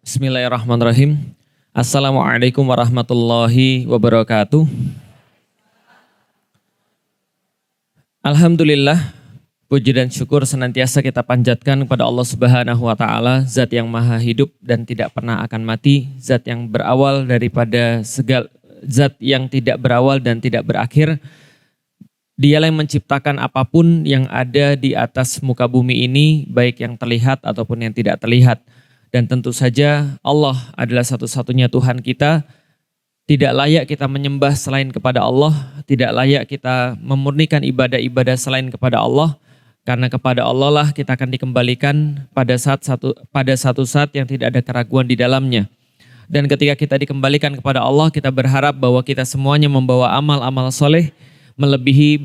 Bismillahirrahmanirrahim. Assalamualaikum warahmatullahi wabarakatuh. Alhamdulillah, puji dan syukur senantiasa kita panjatkan kepada Allah Subhanahu wa taala, zat yang maha hidup dan tidak pernah akan mati, zat yang berawal daripada segala zat yang tidak berawal dan tidak berakhir. Dialah yang menciptakan apapun yang ada di atas muka bumi ini, baik yang terlihat ataupun yang tidak terlihat. Dan tentu saja Allah adalah satu-satunya Tuhan kita. Tidak layak kita menyembah selain kepada Allah. Tidak layak kita memurnikan ibadah-ibadah selain kepada Allah. Karena kepada Allah lah kita akan dikembalikan pada satu saat yang tidak ada keraguan di dalamnya. Dan ketika kita dikembalikan kepada Allah, kita berharap bahwa kita semuanya membawa amal-amal soleh, melebihi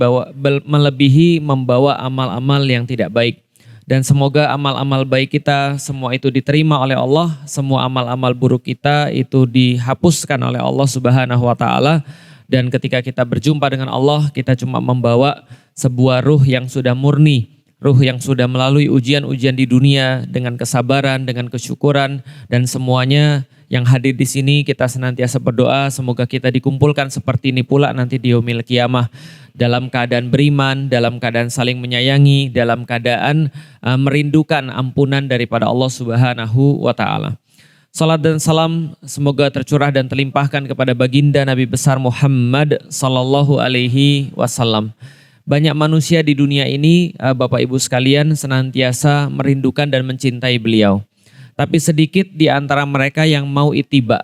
membawa amal-amal yang tidak baik. Dan semoga amal-amal baik kita semua itu diterima oleh Allah, semua amal-amal buruk kita itu dihapuskan oleh Allah Subhanahu wa taala. Dan ketika kita berjumpa dengan Allah, kita cuma membawa sebuah ruh yang sudah murni, ruh yang sudah melalui ujian-ujian di dunia dengan kesabaran, dengan kesyukuran, dan semuanya yang hadir di sini kita senantiasa berdoa semoga kita dikumpulkan seperti ini pula nanti di yaumil qiyamah, dalam keadaan beriman, dalam keadaan saling menyayangi, dalam keadaan merindukan ampunan daripada Allah Subhanahu wa taala. Salat dan salam semoga tercurah dan terlimpahkan kepada baginda Nabi besar Muhammad sallallahu alaihi wasallam. Banyak manusia di dunia ini, Bapak Ibu sekalian, senantiasa merindukan dan mencintai beliau. Tapi sedikit di antara mereka yang mau ittiba,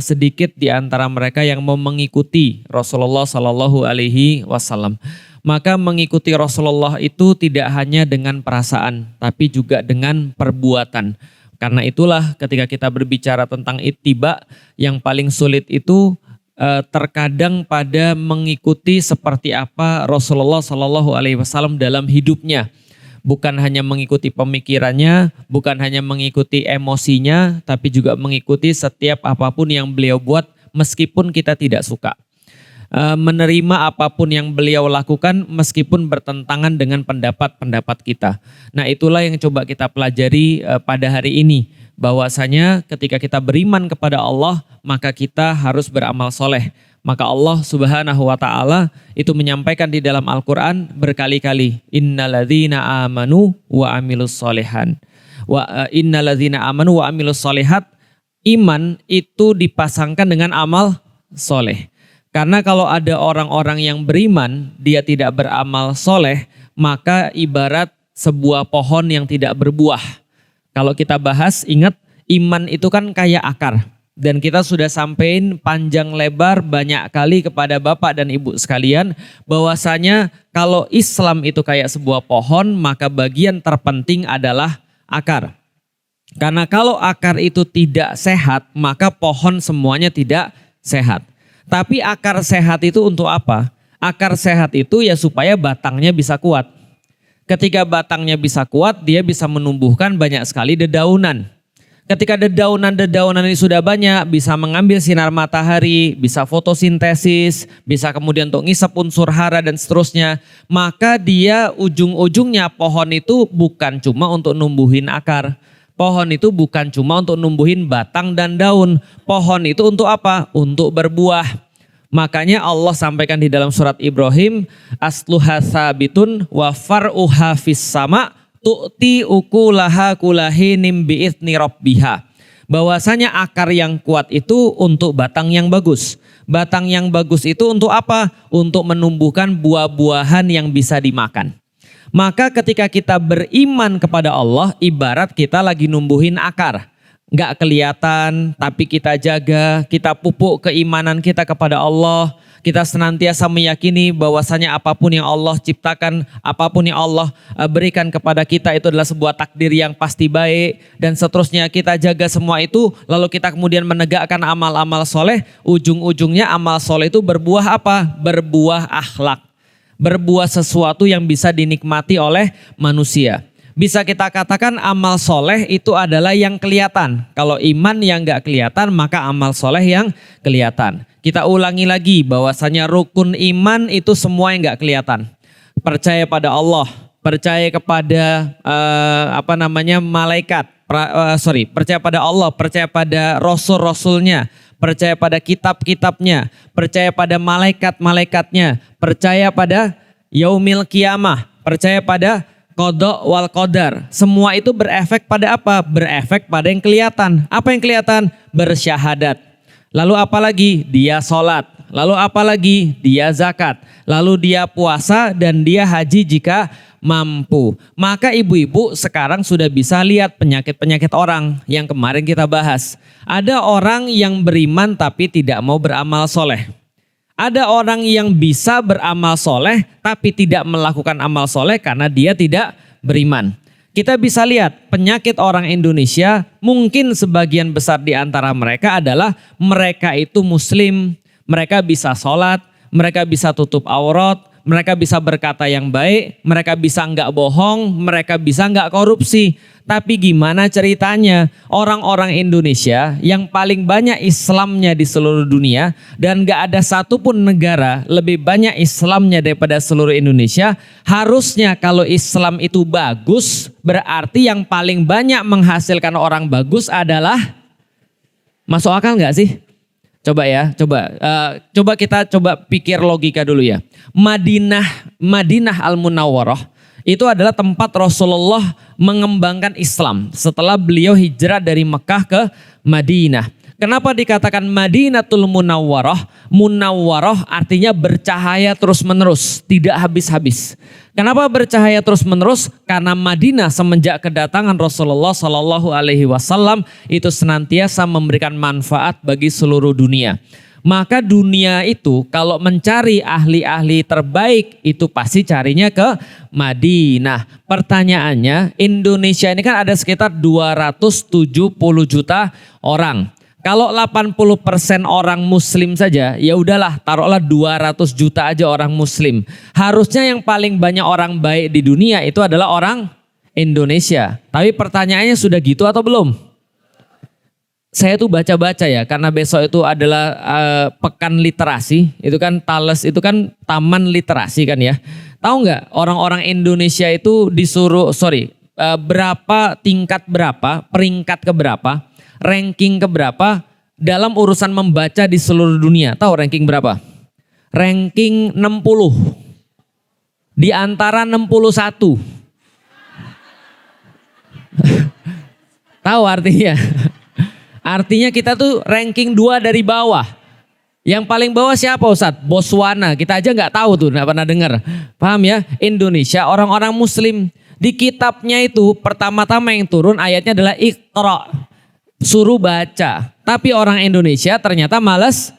sedikit di antara mereka yang mau mengikuti Rasulullah Sallallahu Alaihi Wasallam. Maka mengikuti Rasulullah itu tidak hanya dengan perasaan, tapi juga dengan perbuatan. Karena itulah ketika kita berbicara tentang ittiba, yang paling sulit itu terkadang pada mengikuti seperti apa Rasulullah Sallallahu Alaihi Wasallam dalam hidupnya. Bukan hanya mengikuti pemikirannya, bukan hanya mengikuti emosinya, tapi juga mengikuti setiap apapun yang beliau buat meskipun kita tidak suka. Menerima apapun yang beliau lakukan meskipun bertentangan dengan pendapat-pendapat kita. Nah itulah yang coba kita pelajari pada hari ini. Bahwasanya ketika kita beriman kepada Allah, maka kita harus beramal soleh. Maka Allah Subhanahu wa taala itu menyampaikan di dalam Al-Qur'an berkali-kali, innalladzina amanu wa amilus solihan. Innalladzina amanu wa amilus solihat, iman itu dipasangkan dengan amal soleh. Karena kalau ada orang-orang yang beriman, dia tidak beramal soleh, maka ibarat sebuah pohon yang tidak berbuah. Kalau kita bahas, ingat iman itu kan kayak akar. Dan kita sudah sampaikan panjang lebar banyak kali kepada Bapak dan Ibu sekalian bahwasanya kalau Islam itu kayak sebuah pohon, maka bagian terpenting adalah akar. Karena kalau akar itu tidak sehat, maka pohon semuanya tidak sehat. Tapi akar sehat itu untuk apa? Akar sehat itu ya supaya batangnya bisa kuat. Ketika batangnya bisa kuat, dia bisa menumbuhkan banyak sekali dedaunan. Ketika dedaunan ini sudah banyak, bisa mengambil sinar matahari, bisa fotosintesis, bisa kemudian untuk ngisap unsur hara dan seterusnya. Maka dia ujung-ujungnya pohon itu bukan cuma untuk numbuhin akar. Pohon itu bukan cuma untuk numbuhin batang dan daun. Pohon itu untuk apa? Untuk berbuah. Makanya Allah sampaikan di dalam surat Ibrahim, asluha sabitun wa far'uha fis sama' tu'ti ukulaha kulahinim bi'ithni rabbiha. Bahwasanya akar yang kuat itu untuk batang yang bagus. Batang yang bagus itu untuk apa? Untuk menumbuhkan buah-buahan yang bisa dimakan. Maka ketika kita beriman kepada Allah, ibarat kita lagi numbuhin akar. Nggak kelihatan, tapi kita jaga, kita pupuk keimanan kita kepada Allah. Kita senantiasa meyakini bahwasanya apapun yang Allah ciptakan, apapun yang Allah berikan kepada kita itu adalah sebuah takdir yang pasti baik. Dan seterusnya kita jaga semua itu, lalu kita kemudian menegakkan amal-amal soleh. Ujung-ujungnya amal soleh itu berbuah apa? Berbuah akhlak. Berbuah sesuatu yang bisa dinikmati oleh manusia. Bisa kita katakan amal soleh itu adalah yang kelihatan. Kalau iman yang nggak kelihatan, maka amal soleh yang kelihatan. Kita ulangi lagi bahwasanya rukun iman itu semua yang nggak kelihatan. Percaya pada Allah, percaya kepada malaikat, percaya pada Allah, percaya pada rasul-rasulnya, percaya pada kitab-kitabnya, percaya pada malaikat-malaikatnya, percaya pada yaumil kiamah, percaya pada qada wal qadar. Semua itu berefek pada apa? Berefek pada yang kelihatan. Apa yang kelihatan? Bersyahadat. Lalu apa lagi? Dia sholat. Lalu apa lagi? Dia zakat. Lalu dia puasa dan dia haji jika mampu. Maka ibu-ibu sekarang sudah bisa lihat penyakit-penyakit orang yang kemarin kita bahas. Ada orang yang beriman tapi tidak mau beramal soleh. Ada orang yang bisa beramal soleh tapi tidak melakukan amal soleh karena dia tidak beriman. Kita bisa lihat penyakit orang Indonesia, mungkin sebagian besar di antara mereka adalah mereka itu muslim, mereka bisa sholat, mereka bisa tutup aurat, mereka bisa berkata yang baik, mereka bisa nggak bohong, mereka bisa nggak korupsi. Tapi gimana ceritanya orang-orang Indonesia yang paling banyak Islamnya di seluruh dunia dan nggak ada satupun negara lebih banyak Islamnya daripada seluruh Indonesia. Harusnya kalau Islam itu bagus berarti yang paling banyak menghasilkan orang bagus adalah, masuk akal nggak sih? Coba ya, coba kita pikir logika dulu ya. Madinah Al-Munawwarah itu adalah tempat Rasulullah mengembangkan Islam setelah beliau hijrah dari Mekah ke Madinah. Kenapa dikatakan Madinatul Munawwarah? Munawwarah artinya bercahaya terus-menerus, tidak habis-habis. Kenapa bercahaya terus-menerus? Karena Madinah semenjak kedatangan Rasulullah Shallallahu Alaihi Wasallam itu senantiasa memberikan manfaat bagi seluruh dunia. Maka dunia itu kalau mencari ahli-ahli terbaik itu pasti carinya ke Madinah. Pertanyaannya, Indonesia ini kan ada sekitar 270 juta orang. Kalau 80% orang muslim saja, ya udahlah taruhlah 200 juta aja orang muslim. Harusnya yang paling banyak orang baik di dunia itu adalah orang Indonesia. Tapi pertanyaannya sudah gitu atau belum? Saya tuh baca-baca ya, karena besok itu adalah pekan literasi, itu kan Thales itu kan taman literasi kan ya. Tahu nggak orang-orang Indonesia itu disuruh, berapa tingkat berapa, peringkat keberapa, ranking keberapa dalam urusan membaca di seluruh dunia. Tahu ranking berapa? Ranking 60 di antara 61. Tahu artinya? Artinya kita tuh ranking 2 dari bawah. Yang paling bawah siapa Ustadz? Botswana. Kita aja nggak tahu tuh, nggak pernah dengar. Paham ya? Indonesia orang-orang muslim. Di kitabnya itu pertama-tama yang turun ayatnya adalah Iqra. Suruh baca. Tapi orang Indonesia ternyata malas.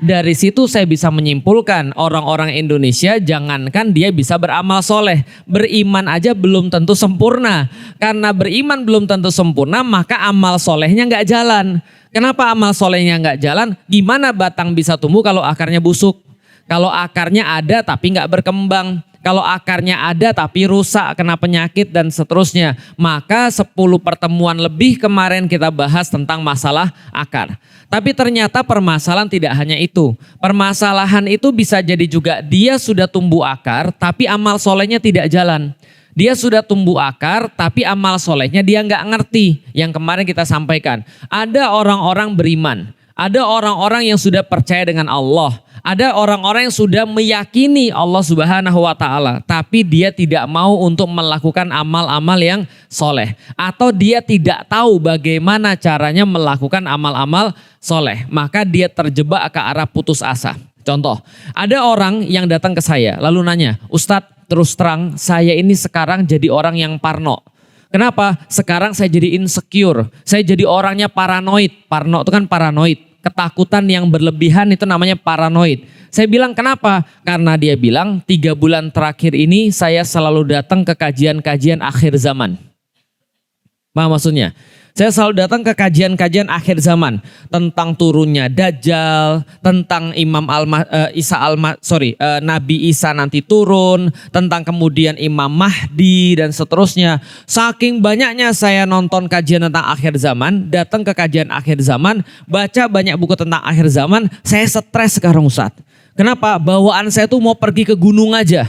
Dari situ saya bisa menyimpulkan orang-orang Indonesia jangankan dia bisa beramal soleh. Beriman aja belum tentu sempurna. Karena beriman belum tentu sempurna maka amal solehnya nggak jalan. Kenapa amal solehnya nggak jalan? Gimana batang bisa tumbuh kalau akarnya busuk? Kalau akarnya ada tapi nggak berkembang. Kalau akarnya ada tapi rusak, kena penyakit dan seterusnya. Maka 10 pertemuan lebih kemarin kita bahas tentang masalah akar. Tapi ternyata permasalahan tidak hanya itu. Permasalahan itu bisa jadi juga dia sudah tumbuh akar tapi amal solehnya tidak jalan. Dia sudah tumbuh akar tapi amal solehnya dia nggak ngerti. Yang kemarin kita sampaikan. Ada orang-orang beriman. Ada orang-orang yang sudah percaya dengan Allah. Ada orang-orang yang sudah meyakini Allah Subhanahu wa Ta'ala, tapi dia tidak mau untuk melakukan amal-amal yang soleh, atau dia tidak tahu bagaimana caranya melakukan amal-amal soleh, maka dia terjebak ke arah putus asa. Contoh, ada orang yang datang ke saya lalu nanya, Ustadz, terus terang saya ini sekarang jadi orang yang parno. Kenapa? Sekarang saya jadi insecure, saya jadi orangnya paranoid. Parno itu kan paranoid. Ketakutan yang berlebihan itu namanya paranoid. Saya bilang kenapa? Karena dia bilang 3 bulan terakhir ini saya selalu datang ke kajian-kajian akhir zaman. Paham maksudnya? Saya selalu datang ke kajian-kajian akhir zaman tentang turunnya Dajjal, tentang Nabi Isa nanti turun, tentang kemudian Imam Mahdi dan seterusnya. Saking banyaknya saya nonton kajian tentang akhir zaman, datang ke kajian akhir zaman, baca banyak buku tentang akhir zaman, saya stres sekarang Ustadz. Kenapa? Bawaan saya tuh mau pergi ke gunung aja.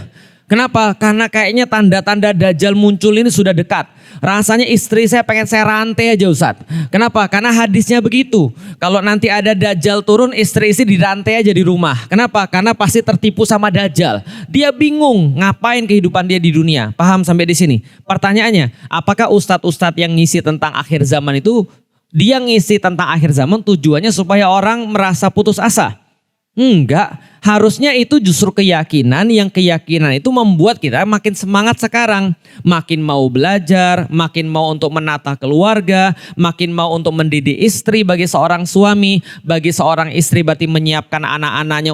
Kenapa? Karena kayaknya tanda-tanda Dajjal muncul ini sudah dekat. Rasanya istri saya pengen saya rantai aja Ustaz. Kenapa? Karena hadisnya begitu. Kalau nanti ada Dajjal turun, istri-istri dirantai aja di rumah. Kenapa? Karena pasti tertipu sama Dajjal. Dia bingung ngapain kehidupan dia di dunia. Paham sampai di sini? Pertanyaannya, apakah ustadz-ustadz yang ngisi tentang akhir zaman itu, dia ngisi tentang akhir zaman tujuannya supaya orang merasa putus asa? Enggak, harusnya itu justru keyakinan, yang keyakinan itu membuat kita makin semangat sekarang. Makin mau belajar, makin mau untuk menata keluarga, makin mau untuk mendidik istri bagi seorang suami, bagi seorang istri berarti menyiapkan anak-anaknya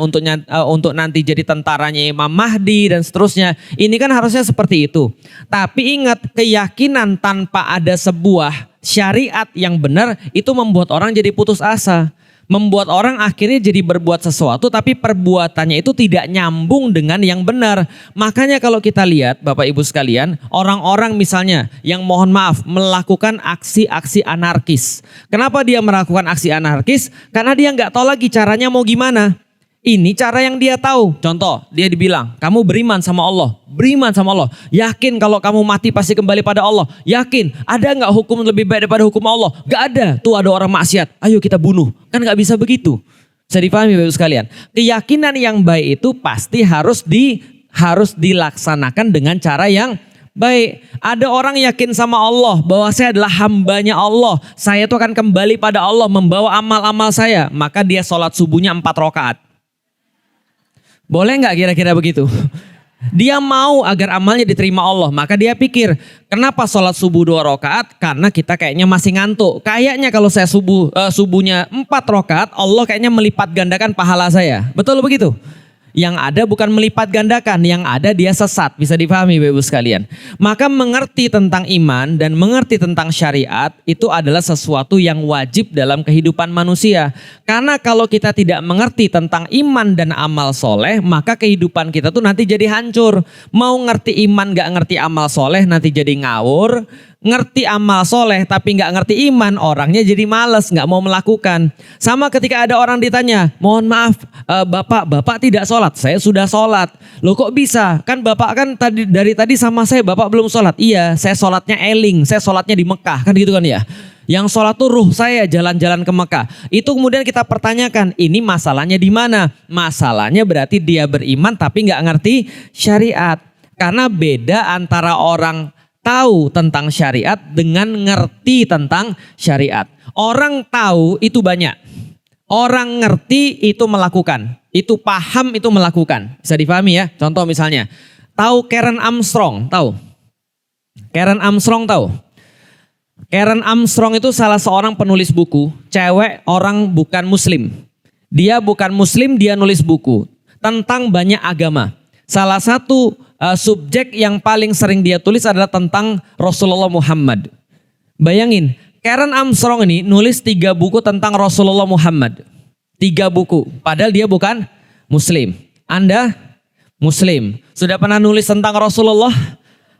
untuk nanti jadi tentaranya Imam Mahdi dan seterusnya. Ini kan harusnya seperti itu. Tapi ingat, keyakinan tanpa ada sebuah syariat yang benar itu membuat orang jadi putus asa. Membuat orang akhirnya jadi berbuat sesuatu tapi perbuatannya itu tidak nyambung dengan yang benar. Makanya kalau kita lihat Bapak Ibu sekalian, orang-orang misalnya yang mohon maaf melakukan aksi-aksi anarkis. Kenapa dia melakukan aksi anarkis? Karena dia nggak tahu lagi caranya mau gimana. Ini cara yang dia tahu. Contoh, dia dibilang, kamu beriman sama Allah. Beriman sama Allah. Yakin kalau kamu mati pasti kembali pada Allah. Yakin. Ada nggak hukum lebih baik daripada hukum Allah? Nggak ada. Tuh ada orang maksiat. Ayo kita bunuh. Kan nggak bisa begitu. Bisa dipahami Bapak sekalian. Keyakinan yang baik itu pasti harus dilaksanakan dengan cara yang baik. Ada orang yakin sama Allah bahwa saya adalah hambanya Allah. Saya tuh akan kembali pada Allah membawa amal-amal saya. Maka dia sholat subuhnya 4 rakaat. Boleh nggak kira-kira begitu? Dia mau agar amalnya diterima Allah. Maka dia pikir, kenapa sholat subuh 2 rakaat? Karena kita kayaknya masih ngantuk. Kayaknya kalau saya subuhnya 4 rakaat, Allah kayaknya melipat gandakan pahala saya. Betul begitu? Yang ada bukan melipat gandakan, yang ada dia sesat. Bisa dipahami Bapak Ibu sekalian. Maka mengerti tentang iman dan mengerti tentang syariat itu adalah sesuatu yang wajib dalam kehidupan manusia. Karena kalau kita tidak mengerti tentang iman dan amal soleh, maka kehidupan kita tuh nanti jadi hancur. Mau ngerti iman gak ngerti amal soleh nanti jadi ngawur. Ngerti amal soleh tapi nggak ngerti iman, orangnya jadi males, nggak mau melakukan. Sama ketika ada orang ditanya, mohon maaf bapak tidak sholat, saya sudah sholat. Loh kok bisa? Kan bapak kan dari tadi sama saya, bapak belum sholat. Iya, saya sholatnya eling, saya sholatnya di Mekah, kan gitu kan ya. Yang sholat tuh ruh saya jalan-jalan ke Mekah. Itu kemudian kita pertanyakan, ini masalahnya di mana? Masalahnya berarti dia beriman tapi nggak ngerti syariat. Karena beda antara orang tahu tentang syariat dengan ngerti tentang syariat. Orang tahu itu banyak. Orang ngerti itu melakukan. Itu paham itu melakukan. Bisa dipahami ya? Contoh misalnya, tahu Karen Armstrong? Tahu? Karen Armstrong tahu? Karen Armstrong itu salah seorang penulis buku. Cewek, orang bukan muslim. Dia bukan muslim, dia nulis buku tentang banyak agama. Salah satu subjek yang paling sering dia tulis adalah tentang Rasulullah Muhammad. Bayangin, Karen Armstrong ini nulis 3 buku tentang Rasulullah Muhammad. 3 buku, padahal dia bukan muslim. Anda muslim, sudah pernah nulis tentang Rasulullah?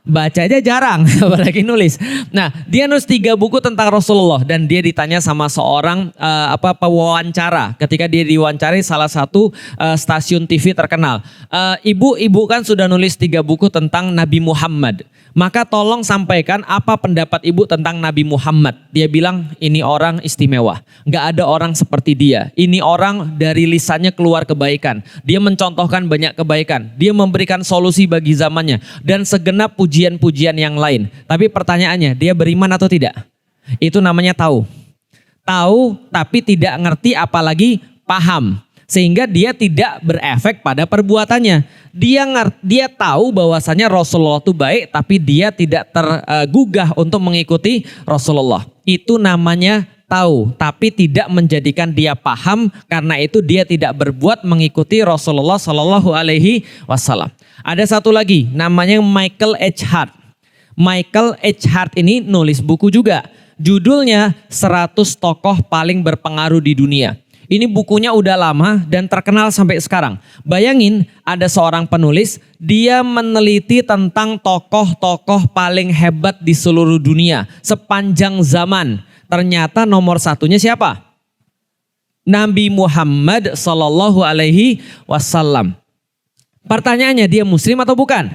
Baca aja jarang, apalagi nulis. Nah, dia nulis 3 buku tentang Rasulullah dan dia ditanya sama seorang pewawancara. Ketika dia diwawancari salah satu stasiun TV terkenal. Ibu kan sudah nulis 3 buku tentang Nabi Muhammad. Maka tolong sampaikan apa pendapat ibu tentang Nabi Muhammad. Dia bilang ini orang istimewa. Nggak ada orang seperti dia. Ini orang dari lisannya keluar kebaikan. Dia mencontohkan banyak kebaikan. Dia memberikan solusi bagi zamannya. Dan segenap pujian-pujian yang lain. Tapi pertanyaannya, dia beriman atau tidak? Itu namanya tahu. Tahu tapi tidak ngerti apalagi paham. Sehingga dia tidak berefek pada perbuatannya. Dia tahu bahwasanya Rasulullah itu baik tapi dia tidak tergugah untuk mengikuti Rasulullah. Itu namanya tahu tapi tidak menjadikan dia paham, karena itu dia tidak berbuat mengikuti Rasulullah Shallallahu Alaihi Wasallam. Ada satu lagi namanya Michael H. Hart. Michael H. Hart ini nulis buku juga. Judulnya 100 tokoh paling berpengaruh di dunia. Ini bukunya udah lama dan terkenal sampai sekarang. Bayangin ada seorang penulis, dia meneliti tentang tokoh-tokoh paling hebat di seluruh dunia sepanjang zaman. Ternyata nomor 1-nya siapa? Nabi Muhammad Sallallahu Alaihi Wasallam. Pertanyaannya, dia muslim atau bukan?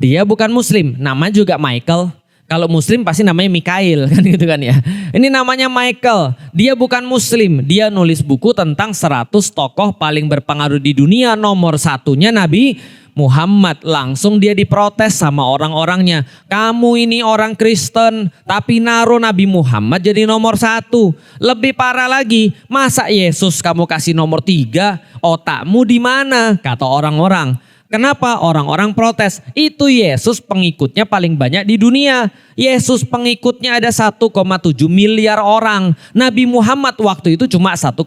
Dia bukan muslim, namanya juga Michael. Kalau muslim pasti namanya Mikail kan gitu kan ya. Ini namanya Michael, dia bukan muslim. Dia nulis buku tentang 100 tokoh paling berpengaruh di dunia. Nomor satunya Nabi Muhammad. Langsung dia diprotes sama orang-orangnya. Kamu ini orang Kristen tapi naruh Nabi Muhammad jadi nomor 1. Lebih parah lagi, masa Yesus kamu kasih nomor 3? Otakmu di mana? Kata orang-orang. Kenapa orang-orang protes? Itu Yesus pengikutnya paling banyak di dunia. Yesus pengikutnya ada 1,7 miliar orang. Nabi Muhammad waktu itu cuma 1,3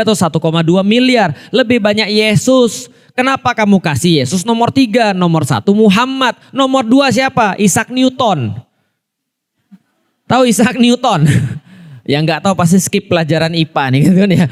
atau 1,2 miliar. Lebih banyak Yesus. Kenapa kamu kasih Yesus nomor 3? Nomor 1 Muhammad. Nomor 2 siapa? Isaac Newton. Tahu Isaac Newton? Yang nggak tahu pasti skip pelajaran IPA nih gitu kan ya.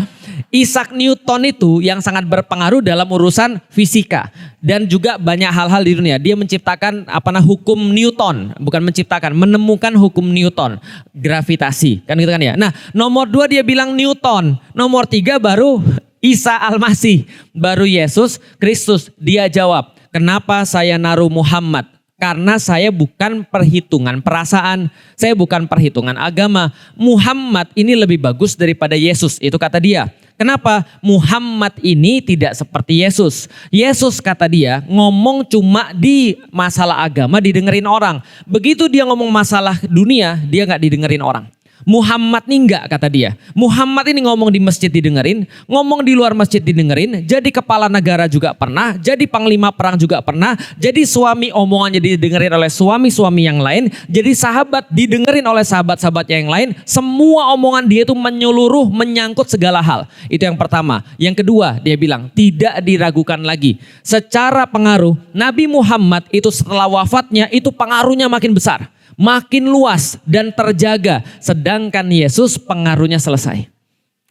Isaac Newton itu yang sangat berpengaruh dalam urusan fisika dan juga banyak hal-hal di dunia. Dia menciptakan hukum Newton, bukan menciptakan, menemukan hukum Newton, gravitasi, kan gitu kan ya. Nah, nomor 2 dia bilang Newton, nomor 3 baru Isa Al-Masih, baru Yesus Kristus. Dia jawab, kenapa saya naruh Muhammad? Karena saya bukan perhitungan perasaan, saya bukan perhitungan agama. Muhammad ini lebih bagus daripada Yesus, itu kata dia. Kenapa? Muhammad ini tidak seperti Yesus. Yesus kata dia ngomong cuma di masalah agama didengerin orang. Begitu dia ngomong masalah dunia, dia gak didengerin orang. Muhammad nih enggak, kata dia. Muhammad ini ngomong di masjid didengerin, ngomong di luar masjid didengerin, jadi kepala negara juga pernah, jadi panglima perang juga pernah, jadi suami omongannya didengerin oleh suami-suami yang lain, jadi sahabat didengerin oleh sahabat-sahabat yang lain, semua omongan dia itu menyeluruh, menyangkut segala hal. Itu yang pertama. Yang kedua, dia bilang tidak diragukan lagi. Secara pengaruh, Nabi Muhammad itu setelah wafatnya itu pengaruhnya makin besar, makin luas dan terjaga, sedangkan Yesus pengaruhnya selesai.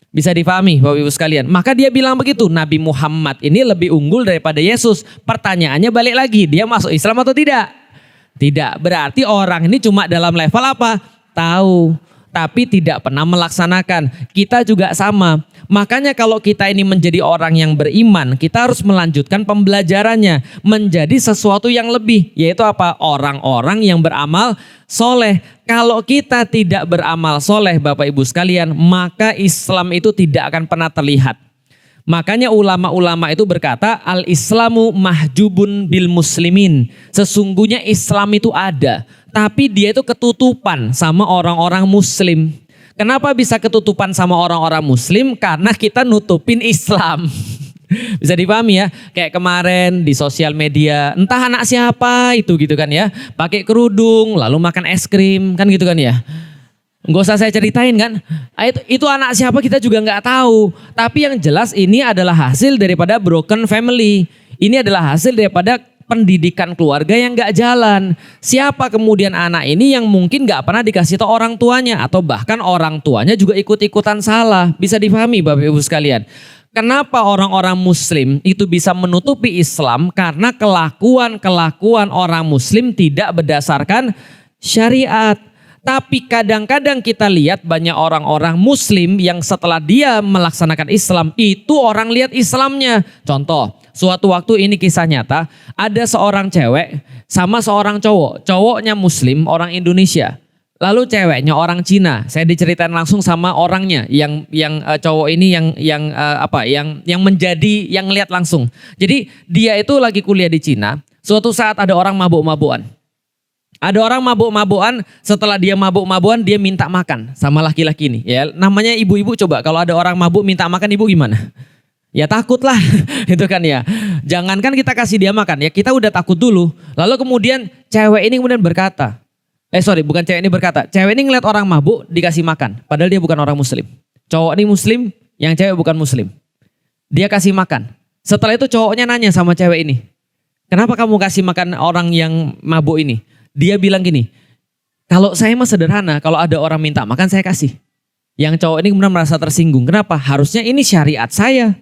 Bisa difahami Bapak Ibu sekalian. Maka dia bilang begitu, Nabi Muhammad ini lebih unggul daripada Yesus. Pertanyaannya balik lagi, dia masuk Islam atau tidak? Tidak. Berarti orang ini cuma dalam level apa? Tahu, tapi tidak pernah melaksanakan. Kita juga sama. Makanya kalau kita ini menjadi orang yang beriman, kita harus melanjutkan pembelajarannya menjadi sesuatu yang lebih, yaitu apa? Orang-orang yang beramal soleh. Kalau kita tidak beramal soleh Bapak Ibu sekalian, maka Islam itu tidak akan pernah terlihat. Makanya ulama-ulama itu berkata, al-Islamu mahjubun bil muslimin. Sesungguhnya Islam itu ada, tapi dia itu ketutupan sama orang-orang muslim. Kenapa bisa ketutupan sama orang-orang muslim? Karena kita nutupin Islam. Bisa dipahami ya, kayak kemarin di sosial media, entah anak siapa itu gitu kan ya, pakai kerudung lalu makan es krim kan gitu kan ya. Nggak usah saya ceritain kan, itu anak siapa kita juga nggak tahu. Tapi yang jelas ini adalah hasil daripada broken family. Ini adalah hasil daripada pendidikan keluarga yang gak jalan. Siapa kemudian anak ini yang mungkin gak pernah dikasih tahu orang tuanya, atau bahkan orang tuanya juga ikut-ikutan salah. Bisa dipahami Bapak Ibu sekalian. Kenapa orang-orang muslim itu bisa menutupi Islam? Karena kelakuan orang muslim tidak berdasarkan syariat. Tapi kadang-kadang kita lihat banyak orang-orang muslim yang setelah dia melaksanakan Islam, itu orang lihat Islamnya. Contoh, suatu waktu ini kisah nyata, ada seorang cewek sama seorang cowok. Cowoknya muslim, orang Indonesia. Lalu ceweknya orang Cina. Saya diceritain langsung sama orangnya yang cowok ini yang menjadi yang lihat langsung. Jadi dia itu lagi kuliah di Cina. Suatu saat ada orang mabuk-mabukan. Ada orang mabuk-mabukan, setelah dia mabuk-mabukan dia minta makan sama laki-laki ini. Ya, namanya ibu-ibu, coba kalau ada orang mabuk minta makan ibu gimana? Ya takut lah, itu kan ya. Jangankan kita kasih dia makan, ya kita udah takut dulu. Lalu kemudian cewek ini kemudian berkata, cewek ini ngeliat orang mabuk dikasih makan, padahal dia bukan orang muslim. Cowok ini muslim, yang cewek bukan muslim. Dia kasih makan. Setelah itu cowoknya nanya sama cewek ini, kenapa kamu kasih makan orang yang mabuk ini? Dia bilang gini, kalau saya mah sederhana, kalau ada orang minta makan saya kasih. Yang cowok ini kemudian merasa tersinggung. Kenapa? Harusnya ini syariat saya.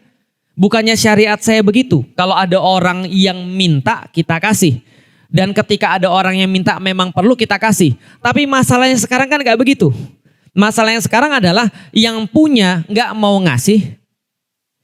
Bukannya syariat saya begitu. Kalau ada orang yang minta kita kasih. Dan ketika ada orang yang minta memang perlu kita kasih. Tapi masalahnya sekarang kan gak begitu. Masalahnya sekarang adalah yang punya gak mau ngasih.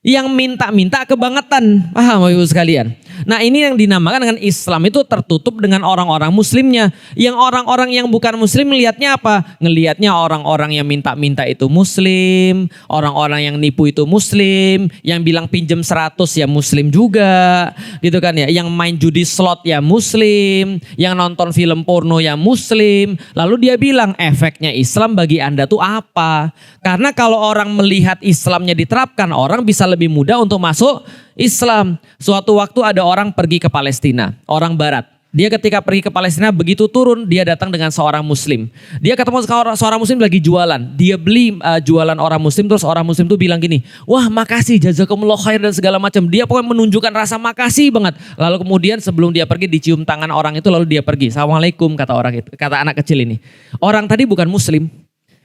Yang minta-minta kebangetan. Paham Ibu sekalian? Nah ini yang dinamakan dengan Islam itu tertutup dengan orang-orang muslimnya. Yang orang-orang yang bukan muslim melihatnya apa? Ngelihatnya orang-orang yang minta-minta itu muslim, orang-orang yang nipu itu muslim, yang bilang pinjem 100 ya muslim juga, gitu kan ya. Yang main judi slot ya muslim, yang nonton film porno ya muslim. Lalu dia bilang efeknya Islam bagi Anda tuh apa? Karena kalau orang melihat Islamnya diterapkan, orang bisa lebih mudah untuk masuk Islam. Suatu waktu ada orang pergi ke Palestina, orang barat. Dia ketika pergi ke Palestina begitu turun dia datang dengan seorang muslim. Dia ketemu seorang muslim lagi jualan. Dia beli jualan orang muslim, terus orang muslim tuh bilang gini, "Wah, makasih jazakumullah khair," dan segala macam. Dia pokoknya menunjukkan rasa makasih banget. Lalu kemudian sebelum dia pergi dicium tangan orang itu lalu dia pergi. "Assalamualaikum," kata orang itu, kata anak kecil ini. Orang tadi bukan muslim.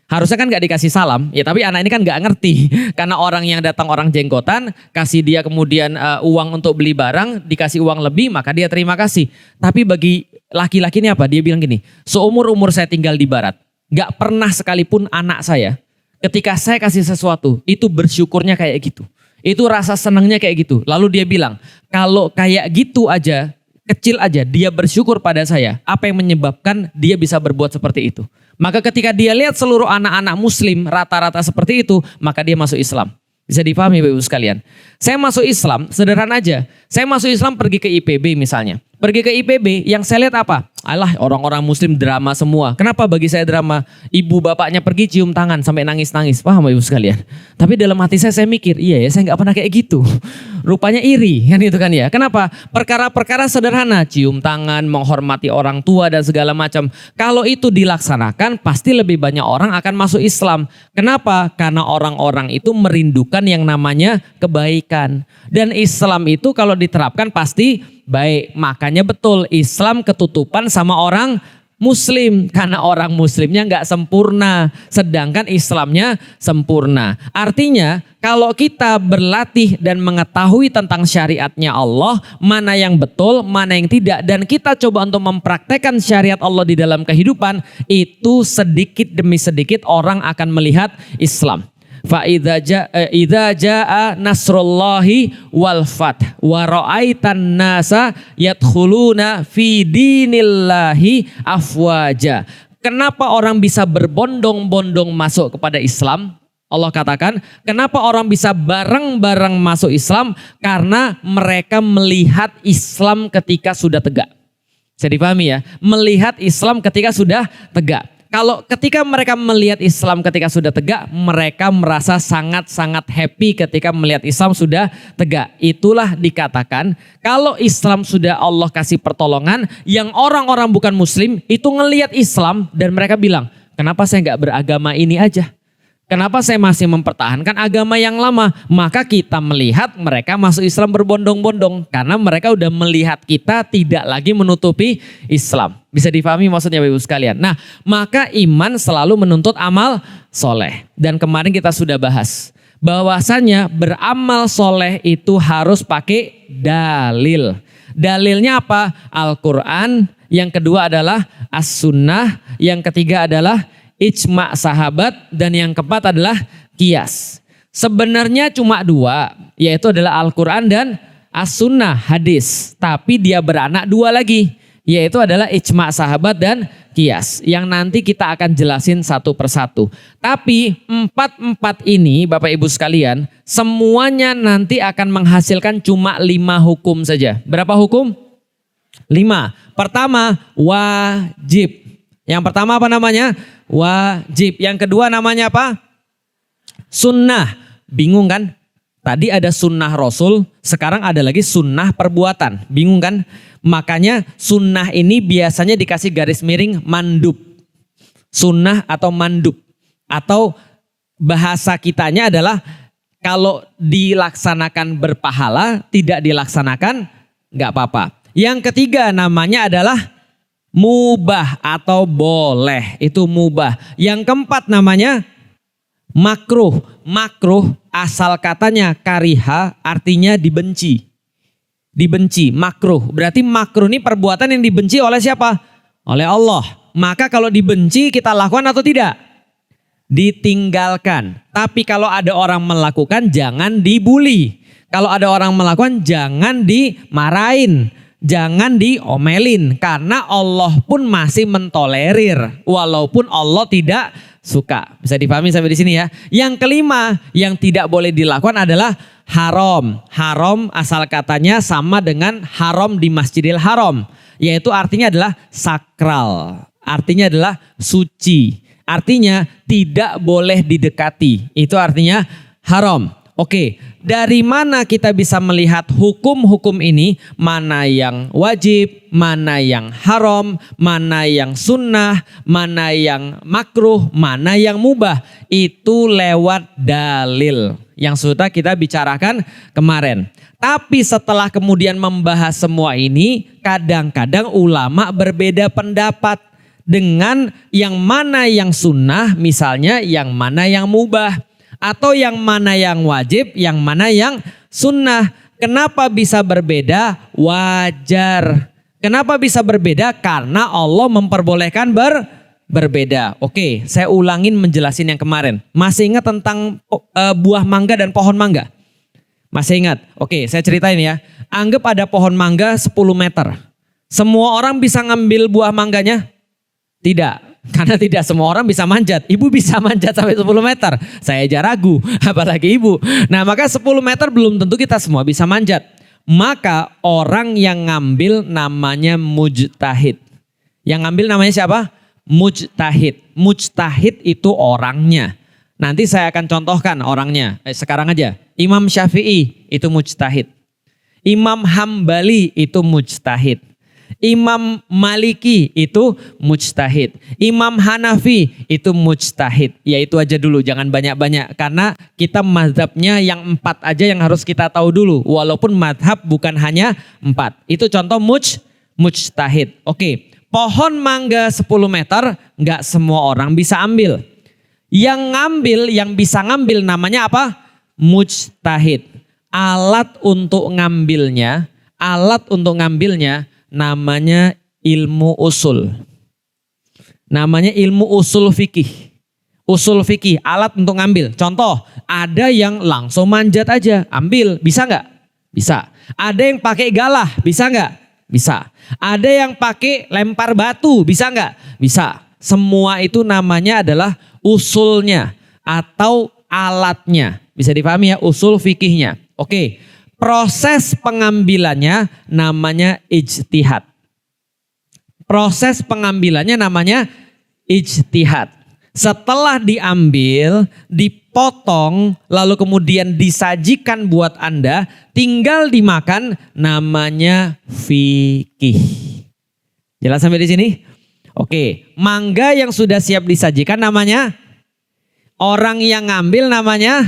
Harusnya kan gak dikasih salam, ya tapi anak ini kan gak ngerti. Karena orang yang datang orang jenggotan, kasih dia kemudian uang untuk beli barang, dikasih uang lebih, maka dia terima kasih. Tapi bagi laki-laki ini apa? Dia bilang gini, seumur-umur saya tinggal di barat, gak pernah sekalipun anak saya, ketika saya kasih sesuatu, itu bersyukurnya kayak gitu. Itu rasa senangnya kayak gitu. Lalu dia bilang, kalau kayak gitu aja, kecil aja, dia bersyukur pada saya. Apa yang menyebabkan dia bisa berbuat seperti itu? Maka ketika dia lihat seluruh anak-anak muslim rata-rata seperti itu, maka dia masuk Islam. Bisa dipahami Bapak Ibu sekalian. Saya masuk Islam sederhana aja. Saya masuk Islam pergi ke IPB misalnya. Pergi ke IPB yang saya lihat apa? Alah, orang-orang muslim drama semua. Kenapa bagi saya drama? Ibu bapaknya pergi cium tangan sampai nangis-nangis. Paham Bapak Ibu sekalian? Tapi dalam hati saya mikir, iya ya saya gak pernah kayak gitu. Rupanya iri kan itu kan ya. Kenapa? Perkara-perkara sederhana. Cium tangan, menghormati orang tua dan segala macam. Kalau itu dilaksanakan pasti lebih banyak orang akan masuk Islam. Kenapa? Karena orang-orang itu merindukan yang namanya kebaikan. Dan Islam itu kalau diterapkan pasti baik. Makanya betul Islam ketutupan sama orang Muslim. Karena orang Muslimnya nggak sempurna. Sedangkan Islamnya sempurna. Artinya kalau kita berlatih dan mengetahui tentang syariatnya Allah. Mana yang betul, mana yang tidak. Dan kita coba untuk mempraktekkan syariat Allah di dalam kehidupan. Itu sedikit demi sedikit orang akan melihat Islam. Fa'idza jaa nasrullahi wal fath wa ra'aitan nasa yadkhuluna fi dinillahi afwaja. Kenapa orang bisa berbondong-bondong masuk kepada Islam? Allah katakan, kenapa orang bisa bareng-bareng masuk Islam? Karena mereka melihat Islam ketika sudah tegak. Bisa dipahami ya? Melihat Islam ketika sudah tegak. Kalau ketika mereka melihat Islam ketika sudah tegak, mereka merasa sangat-sangat happy ketika melihat Islam sudah tegak. Itulah dikatakan kalau Islam sudah Allah kasih pertolongan, yang orang-orang bukan muslim itu ngelihat Islam dan mereka bilang, kenapa saya nggak beragama ini aja? Kenapa saya masih mempertahankan agama yang lama? Maka kita melihat mereka masuk Islam berbondong-bondong. Karena mereka udah melihat kita tidak lagi menutupi Islam. Bisa difahami maksudnya Bapak Ibu sekalian. Nah, maka iman selalu menuntut amal soleh. Dan kemarin kita sudah bahas. Bahwasanya beramal soleh itu harus pakai dalil. Dalilnya apa? Al-Quran. Yang kedua adalah As-Sunnah. Yang ketiga adalah ijma' sahabat, dan yang keempat adalah qiyas. Sebenarnya cuma dua, yaitu adalah Al-Quran dan As-Sunnah, hadis. Tapi dia beranak dua lagi, yaitu adalah ijma' sahabat dan qiyas. Yang nanti kita akan jelasin satu persatu. Tapi empat ini Bapak Ibu sekalian, semuanya nanti akan menghasilkan cuma 5 hukum saja. Berapa hukum? 5. Pertama, wajib. Yang pertama apa namanya? Wajib. Yang kedua namanya apa? Sunnah. Bingung kan? Tadi ada sunnah Rasul, sekarang ada lagi sunnah perbuatan. Bingung kan? Makanya sunnah ini biasanya dikasih garis miring mandub. Sunnah atau mandub. Atau bahasa kitanya adalah kalau dilaksanakan berpahala, tidak dilaksanakan nggak apa-apa. Yang ketiga namanya adalah mubah atau boleh, itu mubah. Yang keempat namanya makruh. Makruh asal katanya kariha, artinya dibenci. Dibenci, makruh. Berarti makruh ini perbuatan yang dibenci oleh siapa? Oleh Allah. Maka kalau dibenci kita lakukan atau tidak? Ditinggalkan. Tapi kalau ada orang melakukan jangan dibuli. Kalau ada orang melakukan jangan dimarahin, jangan diomelin karena Allah pun masih mentolerir walaupun Allah tidak suka. Bisa dipahami sampai di sini ya. Yang kelima yang tidak boleh dilakukan adalah haram. Haram asal katanya sama dengan haram di Masjidil Haram, yaitu artinya adalah sakral. Artinya adalah suci. Artinya tidak boleh didekati. Itu artinya haram. Oke, dari mana kita bisa melihat hukum-hukum ini? Mana yang wajib, mana yang haram, mana yang sunnah, mana yang makruh, mana yang mubah. Itu lewat dalil yang sudah kita bicarakan kemarin. Tapi setelah kemudian membahas semua ini, kadang-kadang ulama berbeda pendapat dengan yang mana yang sunnah, misalnya yang mana yang mubah. Atau yang mana yang wajib, yang mana yang sunnah. Kenapa bisa berbeda? Wajar. Kenapa bisa berbeda? Karena Allah memperbolehkan berbeda. Oke, saya ulangin menjelasin yang kemarin. Masih ingat tentang buah mangga dan pohon mangga? Masih ingat? Oke, saya ceritain ya. Anggap ada pohon mangga 10 meter. Semua orang bisa ngambil buah mangganya? Tidak. Karena tidak semua orang bisa manjat. Ibu bisa manjat sampai 10 meter. Saya aja ragu, apalagi ibu. Nah, maka 10 meter belum tentu kita semua bisa manjat. Maka orang yang ngambil namanya mujtahid. Yang ngambil namanya siapa? Mujtahid. Mujtahid itu orangnya. Nanti saya akan contohkan orangnya. Sekarang aja. Imam Syafi'i itu mujtahid. Imam Hambali itu mujtahid. Imam Maliki itu mujtahid. Imam Hanafi itu mujtahid. Ya itu aja dulu, jangan banyak-banyak. Karena kita mazhabnya yang 4 aja yang harus kita tahu dulu. Walaupun mazhab bukan hanya 4. Itu contoh mujtahid. Oke, pohon mangga 10 meter nggak semua orang bisa ambil. Yang bisa ngambil namanya apa? Mujtahid. Alat untuk ngambilnya namanya ilmu usul. Namanya ilmu usul fikih. Usul fikih, alat untuk ngambil. Contoh, ada yang langsung manjat aja, ambil. Bisa nggak? Bisa. Ada yang pakai galah, bisa nggak? Bisa. Ada yang pakai lempar batu, bisa nggak? Bisa. Semua itu namanya adalah usulnya atau alatnya. Bisa dipahami ya, usul fikihnya. Oke. Proses pengambilannya namanya ijtihad. Proses pengambilannya namanya ijtihad. Setelah diambil, dipotong, lalu kemudian disajikan buat Anda, tinggal dimakan, namanya fikih. Jelas sampai di sini? Oke, mangga yang sudah siap disajikan namanya, orang yang ngambil namanya,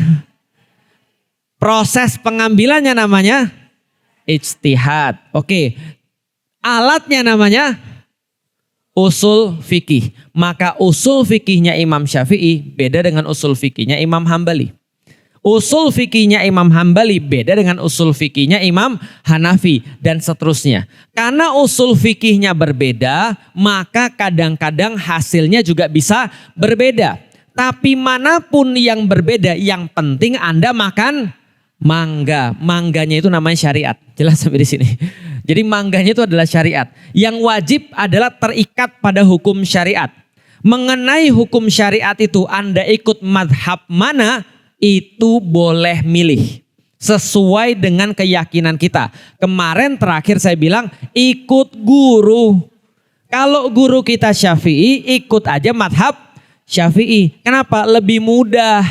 proses pengambilannya namanya ijtihad. Oke. Alatnya namanya usul fikih. Maka usul fikihnya Imam Syafi'i beda dengan usul fikihnya Imam Hambali. Usul fikihnya Imam Hambali beda dengan usul fikihnya Imam Hanafi dan seterusnya. Karena usul fikihnya berbeda, maka kadang-kadang hasilnya juga bisa berbeda. Tapi manapun yang berbeda, yang penting Anda makan mangga. Mangganya itu namanya syariat. Jelas sampai di sini. Jadi mangganya itu adalah syariat. Yang wajib adalah terikat pada hukum syariat. Mengenai hukum syariat itu Anda ikut madhab mana, itu boleh milih. Sesuai dengan keyakinan kita. Kemarin terakhir saya bilang ikut guru. Kalau guru kita Syafi'i, ikut aja madhab Syafi'i. Kenapa? Lebih mudah.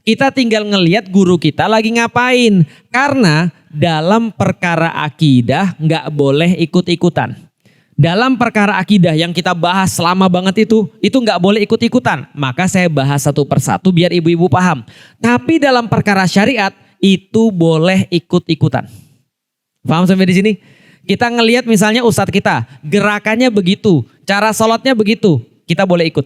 Kita tinggal ngelihat guru kita lagi ngapain. Karena dalam perkara akidah nggak boleh ikut-ikutan. Dalam perkara akidah yang kita bahas lama banget itu nggak boleh ikut-ikutan. Maka saya bahas satu persatu biar ibu-ibu paham. Tapi dalam perkara syariat itu boleh ikut-ikutan. Paham sampai di sini? Kita ngelihat misalnya ustadz kita, gerakannya begitu, cara sholatnya begitu, kita boleh ikut.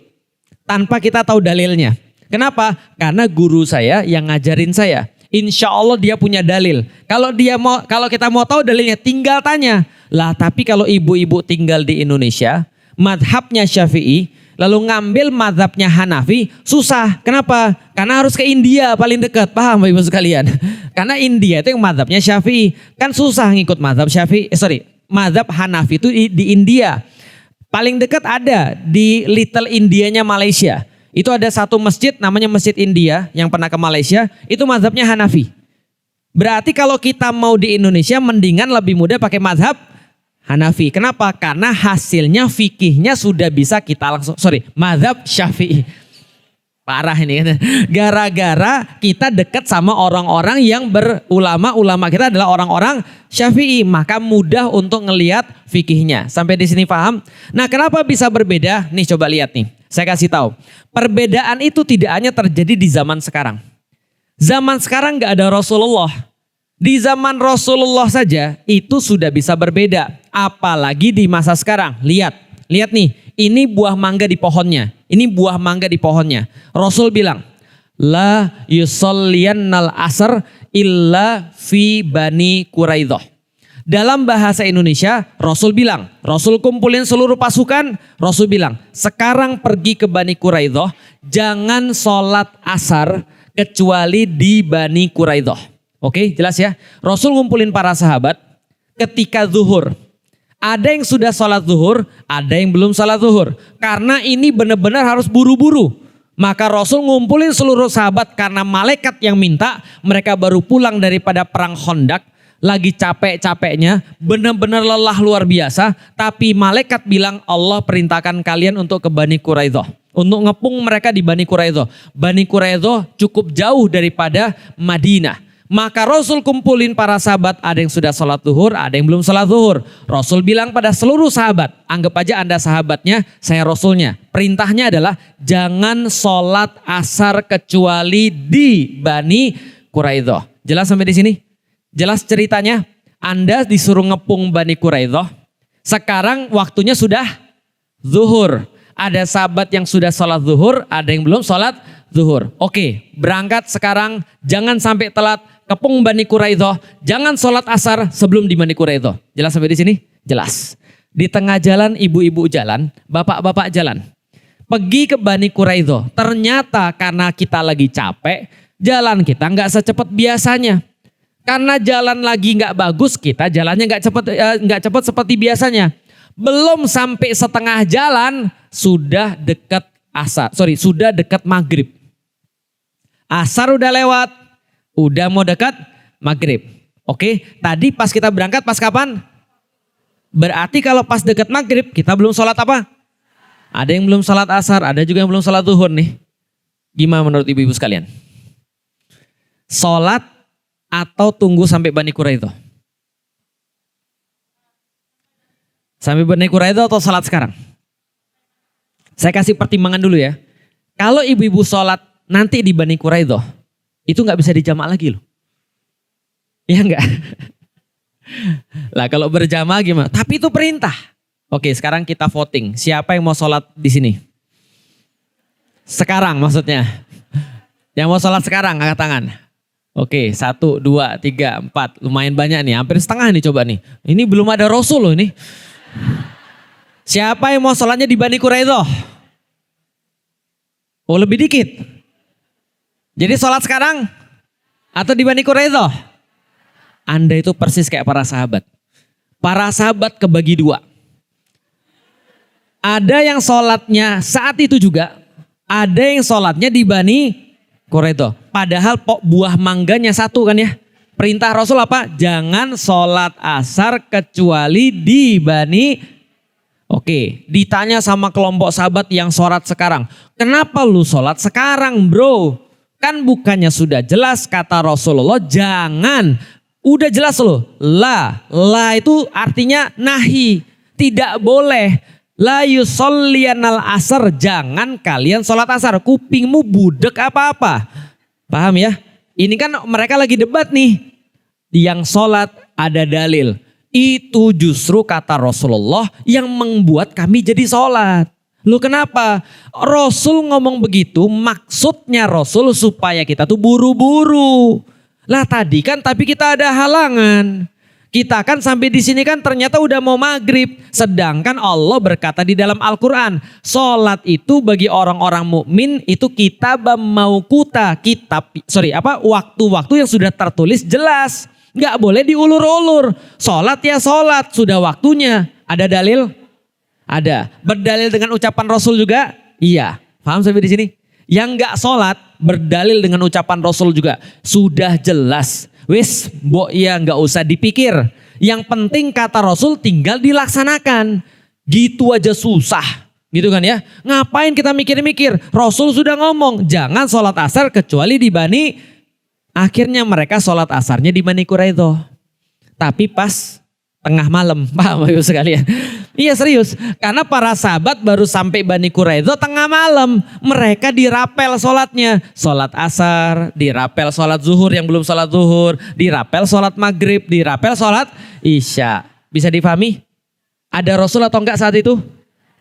Tanpa kita tahu dalilnya. Kenapa? Karena guru saya yang ngajarin saya. Insya Allah dia punya dalil. Kalau kita mau tahu dalilnya, tinggal tanya. Lah tapi kalau ibu-ibu tinggal di Indonesia, madhabnya Syafi'i, lalu ngambil madhabnya Hanafi, susah. Kenapa? Karena harus ke India paling dekat. Paham Ibu sekalian? Karena India itu yang mazhabnya Syafi'i. Kan susah ngikut mazhab Syafi'i, mazhab Hanafi itu di India. Paling dekat ada di Little Indianya Malaysia. Itu ada satu masjid namanya Masjid India yang pernah ke Malaysia, itu mazhabnya Hanafi. Berarti kalau kita mau di Indonesia mendingan lebih mudah pakai mazhab Hanafi. Kenapa? Karena hasilnya fikihnya sudah bisa kita langsung, mazhab Syafi'i. Parah ini kan. Gara-gara kita dekat sama orang-orang yang ulama kita adalah orang-orang Syafi'i, maka mudah untuk ngelihat fikihnya. Sampai di sini paham? Nah, kenapa bisa berbeda? Nih coba lihat nih. Saya kasih tahu. Perbedaan itu tidak hanya terjadi di zaman sekarang. Zaman sekarang nggak ada Rasulullah. Di zaman Rasulullah saja itu sudah bisa berbeda. Apalagi di masa sekarang. Lihat nih, ini buah mangga di pohonnya. Ini buah mangga di pohonnya. Rasul bilang, la yusalliyannal asr illa fi Bani Quraidah. Dalam bahasa Indonesia, Rasul bilang, Rasul kumpulin seluruh pasukan, Rasul bilang, sekarang pergi ke Bani Quraidah, jangan sholat asar kecuali di Bani Quraidah. Oke, jelas ya? Rasul ngumpulin para sahabat ketika zuhur. Ada yang sudah sholat zuhur, ada yang belum sholat zuhur. Karena ini benar-benar harus buru-buru. Maka Rasul ngumpulin seluruh sahabat karena malaikat yang minta. Mereka baru pulang daripada perang Khandaq. Lagi capek-capeknya, benar-benar lelah luar biasa. Tapi malaikat bilang Allah perintahkan kalian untuk ke Bani Quraidah. Untuk ngepung mereka di Bani Quraidah. Bani Quraidah cukup jauh daripada Madinah. Maka Rasul kumpulin para sahabat, ada yang sudah sholat zuhur, ada yang belum sholat zuhur. Rasul bilang pada seluruh sahabat, anggap aja Anda sahabatnya, saya Rasulnya. Perintahnya adalah jangan sholat asar kecuali di Bani Quraidah. Jelas sampai di sini? Jelas ceritanya? Anda disuruh ngepung Bani Quraidah. Sekarang waktunya sudah zuhur. Ada sahabat yang sudah sholat zuhur, ada yang belum sholat zuhur. Oke, berangkat sekarang, jangan sampai telat. Kepung Bani Quraidah, jangan sholat asar sebelum di Bani Quraidah. Jelas sampai di sini? Jelas. Di tengah jalan ibu-ibu jalan, bapak-bapak jalan. Pergi ke Bani Quraidah. Ternyata karena kita lagi capek, jalan kita nggak secepat biasanya. Karena jalan lagi nggak bagus, kita jalannya nggak cepat seperti biasanya. Belum sampai setengah jalan sudah dekat sudah dekat maghrib. Asar udah lewat. Udah mau dekat maghrib. Oke, tadi pas kita berangkat pas kapan? Berarti kalau pas dekat maghrib kita belum sholat apa? Ada yang belum sholat asar, ada juga yang belum sholat zuhur nih. Gimana menurut ibu-ibu sekalian? Sholat atau tunggu sampai Bani Quraidah? Sampai Bani Quraidah atau sholat sekarang? Saya kasih pertimbangan dulu ya. Kalau ibu-ibu sholat nanti di Bani Quraidah, itu nggak bisa dijamak lagi loh. Iya enggak? Lah kalau berjamaah gimana? Tapi itu perintah. Oke, sekarang kita voting. Siapa yang mau sholat di sini? Sekarang maksudnya. Yang mau sholat sekarang angkat tangan. Oke, 1, 2, 3, 4. Lumayan banyak nih, hampir setengah nih coba nih. Ini belum ada Rasul loh ini. Siapa yang mau sholatnya di Bani Quraidah? Oh, lebih dikit. Jadi sholat sekarang atau di Bani Quraidah? Anda itu persis kayak para sahabat. Para sahabat kebagi dua. Ada yang sholatnya saat itu juga. Ada yang sholatnya di Bani Quraidah. Padahal buah mangganya satu kan ya. Perintah Rasul apa? Jangan sholat asar kecuali di Bani. Oke, ditanya sama kelompok sahabat yang sholat sekarang. Kenapa lu sholat sekarang bro? Kan bukannya sudah jelas kata Rasulullah jangan. Udah jelas loh. La itu artinya nahi. Tidak boleh. La yusolliyanal asar. Jangan kalian sholat asar. Kupingmu budek apa-apa. Paham ya? Ini kan mereka lagi debat nih. Yang sholat ada dalil. Itu justru kata Rasulullah yang membuat kami jadi sholat. Lu kenapa? Rasul ngomong begitu maksudnya Rasul supaya kita tuh buru-buru. Lah tadi kan tapi kita ada halangan. Kita kan sampai di sini kan ternyata udah mau maghrib. Sedangkan Allah berkata di dalam Al-Quran, sholat itu bagi orang-orang mukmin itu kitab mauquta, waktu-waktu yang sudah tertulis jelas. Nggak boleh diulur-ulur. Sholat ya sholat, sudah waktunya. Ada dalil? Ada. Berdalil dengan ucapan Rasul juga? Iya. Paham sampai di sini? Yang nggak sholat berdalil dengan ucapan Rasul juga. Sudah jelas. Wis, mbok ya nggak usah dipikir. Yang penting kata Rasul tinggal dilaksanakan. Gitu aja susah. Gitu kan ya. Ngapain kita mikir-mikir? Rasul sudah ngomong, jangan sholat asar kecuali di Bani. Akhirnya mereka sholat asarnya di Bani Quraidah. Tapi pas tengah malam. Paham Bapak sekalian? Iya serius. Karena para sahabat baru sampai Bani Quraidah tengah malam. Mereka dirapel sholatnya. Sholat asar, dirapel sholat zuhur yang belum sholat zuhur. Dirapel sholat maghrib, dirapel sholat isya. Bisa difahami? Ada Rasul atau enggak saat itu?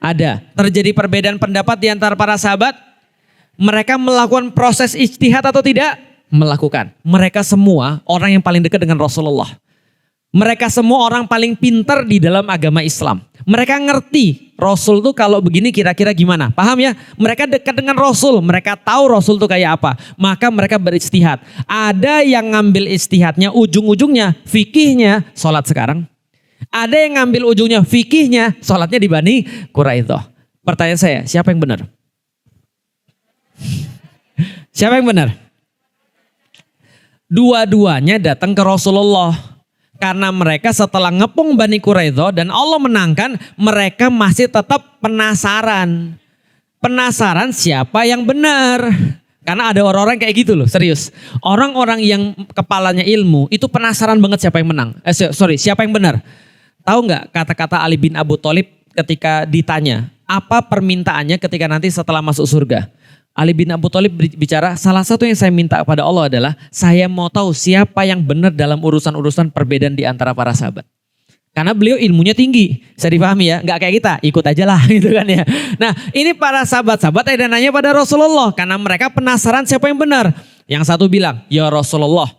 Ada. Terjadi perbedaan pendapat di antara para sahabat. Mereka melakukan proses ijtihad atau tidak? Melakukan. Mereka semua orang yang paling dekat dengan Rasulullah. Mereka semua orang paling pintar di dalam agama Islam. Mereka ngerti Rasul tuh kalau begini kira-kira gimana. Paham ya? Mereka dekat dengan Rasul. Mereka tahu Rasul tuh kayak apa. Maka mereka beristihad. Ada yang ngambil istihadnya ujung-ujungnya fikihnya sholat sekarang. Ada yang ngambil ujungnya fikihnya sholatnya di Bani Quraidah. Pertanyaan saya, siapa yang benar? Siapa yang benar? Dua-duanya datang ke Rasulullah. Karena mereka setelah ngepung Bani Quraidah dan Allah menangkan, mereka masih tetap penasaran. Penasaran siapa yang benar. Karena ada orang-orang kayak gitu loh, serius. Orang-orang yang kepalanya ilmu itu penasaran banget siapa yang menang. Siapa yang benar. Tahu nggak kata-kata Ali bin Abu Thalib ketika ditanya, apa permintaannya ketika nanti setelah masuk surga? Ali bin Abu Thalib bicara, salah satu yang saya minta kepada Allah adalah saya mau tahu siapa yang benar dalam urusan-urusan perbedaan di antara para sahabat. Karena beliau ilmunya tinggi, bisa dipahami ya, nggak kayak kita, ikut aja lah gitu kan ya. Nah ini para sahabat-sahabat ada nanya pada Rasulullah karena mereka penasaran siapa yang benar. Yang satu bilang, ya Rasulullah,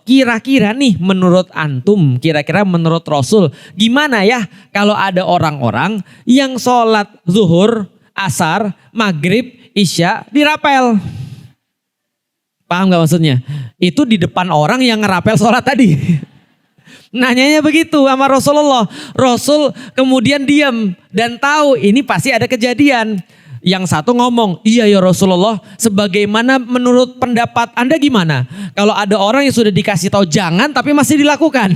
kira-kira nih menurut antum, kira-kira menurut Rasul, gimana ya kalau ada orang-orang yang sholat zuhur, asar, maghrib, isya dirapel. Paham gak maksudnya? Itu di depan orang yang ngerapel sholat tadi. Nanyanya begitu sama Rasulullah. Rasul kemudian diam dan tahu ini pasti ada kejadian. Yang satu ngomong, iya ya Rasulullah, sebagaimana menurut pendapat Anda gimana? Kalau ada orang yang sudah dikasih tahu jangan tapi masih dilakukan.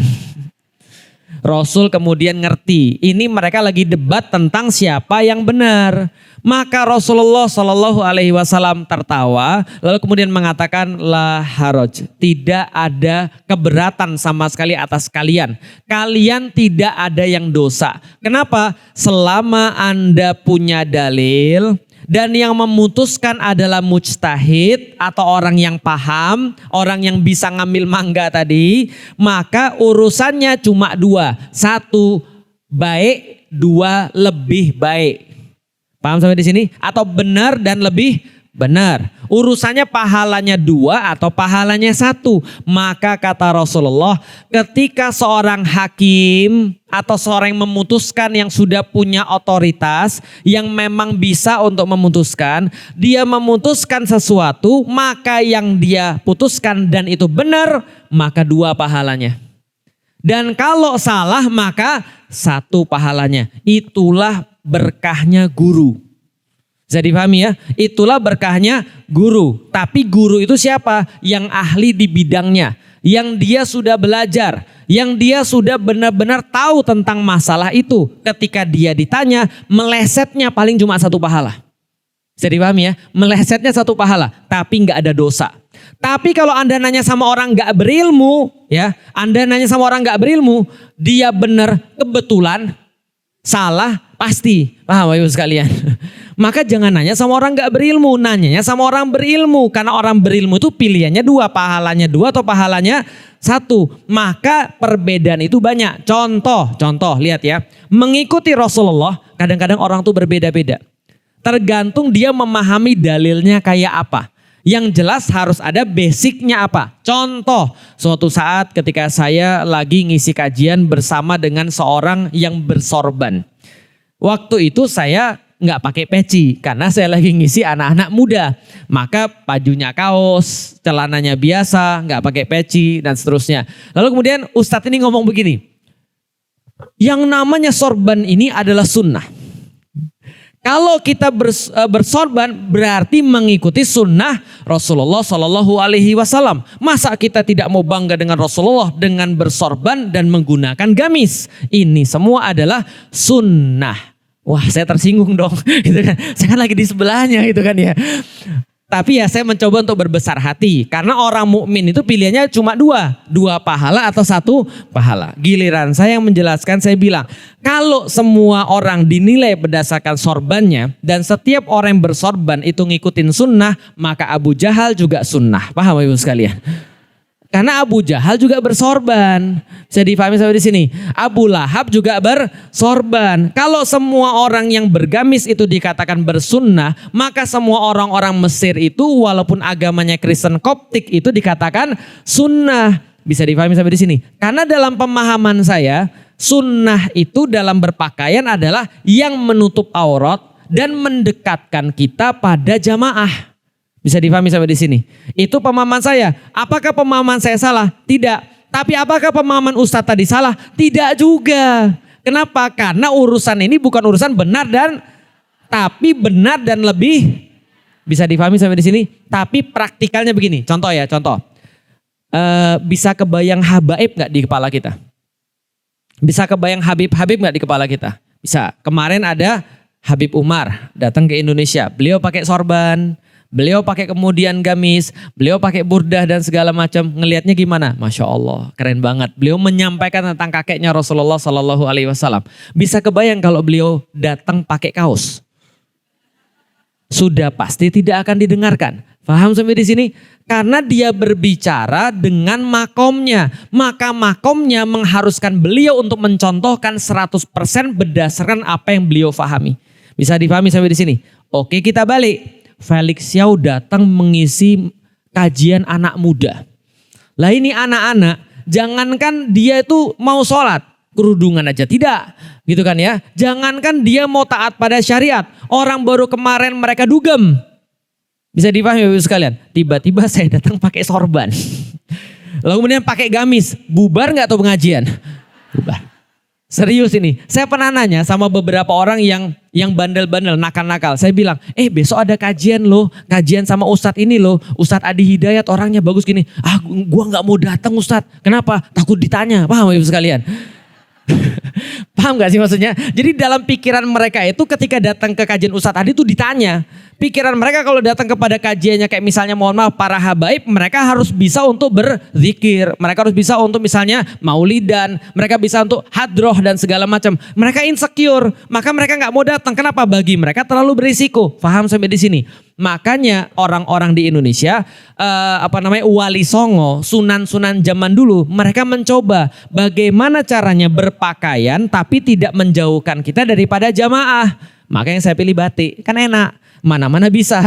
Rasul kemudian ngerti, ini mereka lagi debat tentang siapa yang benar. Maka Rasulullah Shallallahu Alaihi Wasallam tertawa, lalu kemudian mengatakan la haraj, tidak ada keberatan sama sekali atas kalian. Kalian tidak ada yang dosa. Kenapa? Selama Anda punya dalil dan yang memutuskan adalah mujtahid atau orang yang paham, orang yang bisa ngambil mangga tadi, maka urusannya cuma dua. Satu, baik, dua, lebih baik. Paham sampai di sini? Atau benar dan lebih benar. Urusannya pahalanya dua atau pahalanya satu. Maka kata Rasulullah, ketika seorang hakim atau seorang yang memutuskan yang sudah punya otoritas, yang memang bisa untuk memutuskan, dia memutuskan sesuatu, maka yang dia putuskan dan itu benar, maka dua pahalanya. Dan kalau salah maka satu pahalanya. Itulah berkahnya guru. Bisa dipahami ya? Itulah berkahnya guru. Tapi guru itu siapa? Yang ahli di bidangnya. Yang dia sudah belajar. Yang dia sudah benar-benar tahu tentang masalah itu. Ketika dia ditanya, melesetnya paling cuma satu pahala. Bisa dipahami ya? Melesetnya satu pahala. Tapi nggak ada dosa. Tapi kalau Anda nanya sama orang nggak berilmu, ya, Anda nanya sama orang nggak berilmu, dia benar kebetulan, salah pasti. Paham Bapak sekalian? Maka jangan nanya sama orang nggak berilmu, nanyanya sama orang berilmu. Karena orang berilmu itu pilihannya dua, pahalanya dua atau pahalanya satu. Maka perbedaan itu banyak. Contoh lihat ya, mengikuti Rasulullah kadang-kadang orang tuh berbeda-beda. Tergantung dia memahami dalilnya kayak apa. Yang jelas harus ada basicnya apa. Contoh, suatu saat ketika saya lagi ngisi kajian bersama dengan seorang yang bersorban. Waktu itu saya nggak pakai peci karena saya lagi ngisi anak-anak muda. Maka bajunya kaos, celananya biasa, nggak pakai peci dan seterusnya. Lalu kemudian Ustadz ini ngomong begini, yang namanya sorban ini adalah sunnah. Kalau kita bersorban berarti mengikuti sunnah Rasulullah Shallallahu Alaihi Wasallam. Masa kita tidak mau bangga dengan Rasulullah dengan bersorban dan menggunakan gamis? Ini semua adalah sunnah. Wah, saya tersinggung dong. Gitu kan. Saya kan lagi di sebelahnya, gitu kan ya. Tapi ya saya mencoba untuk berbesar hati. Karena orang mukmin itu pilihannya cuma dua pahala atau satu pahala. Giliran saya yang menjelaskan, saya bilang, kalau semua orang dinilai berdasarkan sorbannya dan setiap orang yang bersorban itu ngikutin sunnah, maka Abu Jahal juga sunnah. Paham Ibu sekalian? Karena Abu Jahal juga bersorban. Bisa difahami sampai di sini. Abu Lahab juga bersorban. Kalau semua orang yang bergamis itu dikatakan bersunnah, maka semua orang-orang Mesir itu walaupun agamanya Kristen Koptik itu dikatakan sunnah. Bisa difahami sampai di sini. Karena dalam pemahaman saya, sunnah itu dalam berpakaian adalah yang menutup aurat dan mendekatkan kita pada jamaah. Bisa difahami sampai di sini. Itu pemahaman saya. Apakah pemahaman saya salah? Tidak. Tapi apakah pemahaman Ustadz tadi salah? Tidak juga. Kenapa? Karena urusan ini bukan urusan benar dan tapi benar dan lebih. Bisa difahami sampai di sini. Tapi praktikalnya begini. Contoh ya, contoh. Bisa kebayang habaib nggak di kepala kita? Bisa kebayang Habib nggak di kepala kita? Bisa. Kemarin ada Habib Umar datang ke Indonesia. Beliau pakai sorban. Beliau pakai kemudian gamis, beliau pakai burdah dan segala macam. Ngelihatnya gimana? Masya Allah, keren banget. Beliau menyampaikan tentang kakeknya Rasulullah Sallallahu Alaihi Wasallam. Bisa kebayang kalau beliau datang pakai kaos? Sudah pasti tidak akan didengarkan. Paham sampai di sini? Karena dia berbicara dengan makomnya. Maka makomnya mengharuskan beliau untuk mencontohkan 100% berdasarkan apa yang beliau fahami. Bisa difahami sampai di sini? Oke, kita balik. Felix Xiao datang mengisi kajian anak muda. Lah ini anak-anak, jangankan dia itu mau sholat, kerudungan aja tidak, gitu kan ya. Jangankan dia mau taat pada syariat, orang baru kemarin mereka dugem. Bisa dipahami Bapak sekalian, tiba-tiba saya datang pakai sorban. Lalu kemudian pakai gamis, bubar nggak tuh pengajian? Bubar. Serius ini, saya pernah nanya sama beberapa orang yang bandel-bandel, nakal-nakal. Saya bilang, besok ada kajian loh, kajian sama Ustadz ini loh. Ustadz Adi Hidayat orangnya bagus gini. Gua gak mau datang Ustadz. Kenapa? Takut ditanya. Paham Ibu sekalian? Paham gak sih maksudnya? Jadi dalam pikiran mereka itu ketika datang ke kajian Ustadz Adi itu ditanya. Pikiran mereka kalau datang kepada kajiannya kayak misalnya mohon maaf para habaib, mereka harus bisa untuk berzikir. Mereka harus bisa untuk misalnya maulidan. Mereka bisa untuk hadroh dan segala macam. Mereka insecure, maka mereka gak mau datang. Kenapa? Bagi mereka terlalu berisiko. Paham sampai di sini? Makanya orang-orang di Indonesia, wali songo, sunan-sunan zaman dulu, mereka mencoba bagaimana caranya berpakaian tapi tidak menjauhkan kita daripada jamaah. Makanya saya pilih batik, kan enak. Mana-mana bisa,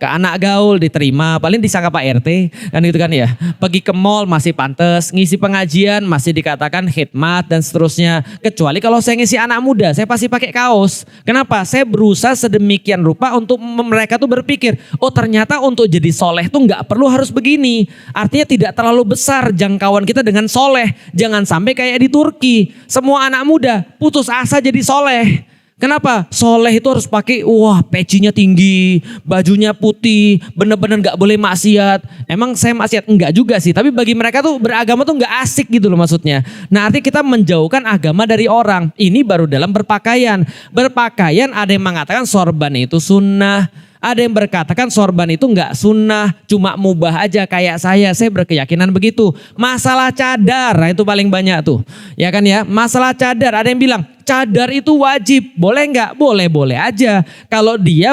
ke anak gaul diterima, paling disangka Pak RT, kan gitu kan ya. Pergi ke mall masih pantas, ngisi pengajian masih dikatakan khidmat dan seterusnya. Kecuali kalau saya ngisi anak muda, saya pasti pakai kaos. Kenapa? Saya berusaha sedemikian rupa untuk mereka tuh berpikir, oh ternyata untuk jadi soleh tuh nggak perlu harus begini. Artinya tidak terlalu besar jangkauan kita dengan soleh. Jangan sampai kayak di Turki, semua anak muda putus asa jadi soleh. Kenapa? Soleh itu harus pakai, pecinya tinggi, bajunya putih, bener-bener gak boleh maksiat. Emang saya maksiat? Enggak juga sih, tapi bagi mereka tuh beragama tuh gak asik gitu loh maksudnya. Nah artinya kita menjauhkan agama dari orang. Ini baru dalam berpakaian. Berpakaian ada yang mengatakan sorban itu sunnah. Ada yang berkatakan sorban itu enggak sunnah, cuma mubah aja kayak saya berkeyakinan begitu. Masalah cadar, itu paling banyak tuh. Ya kan ya, masalah cadar, ada yang bilang cadar itu wajib, boleh enggak? Boleh-boleh aja. Kalau dia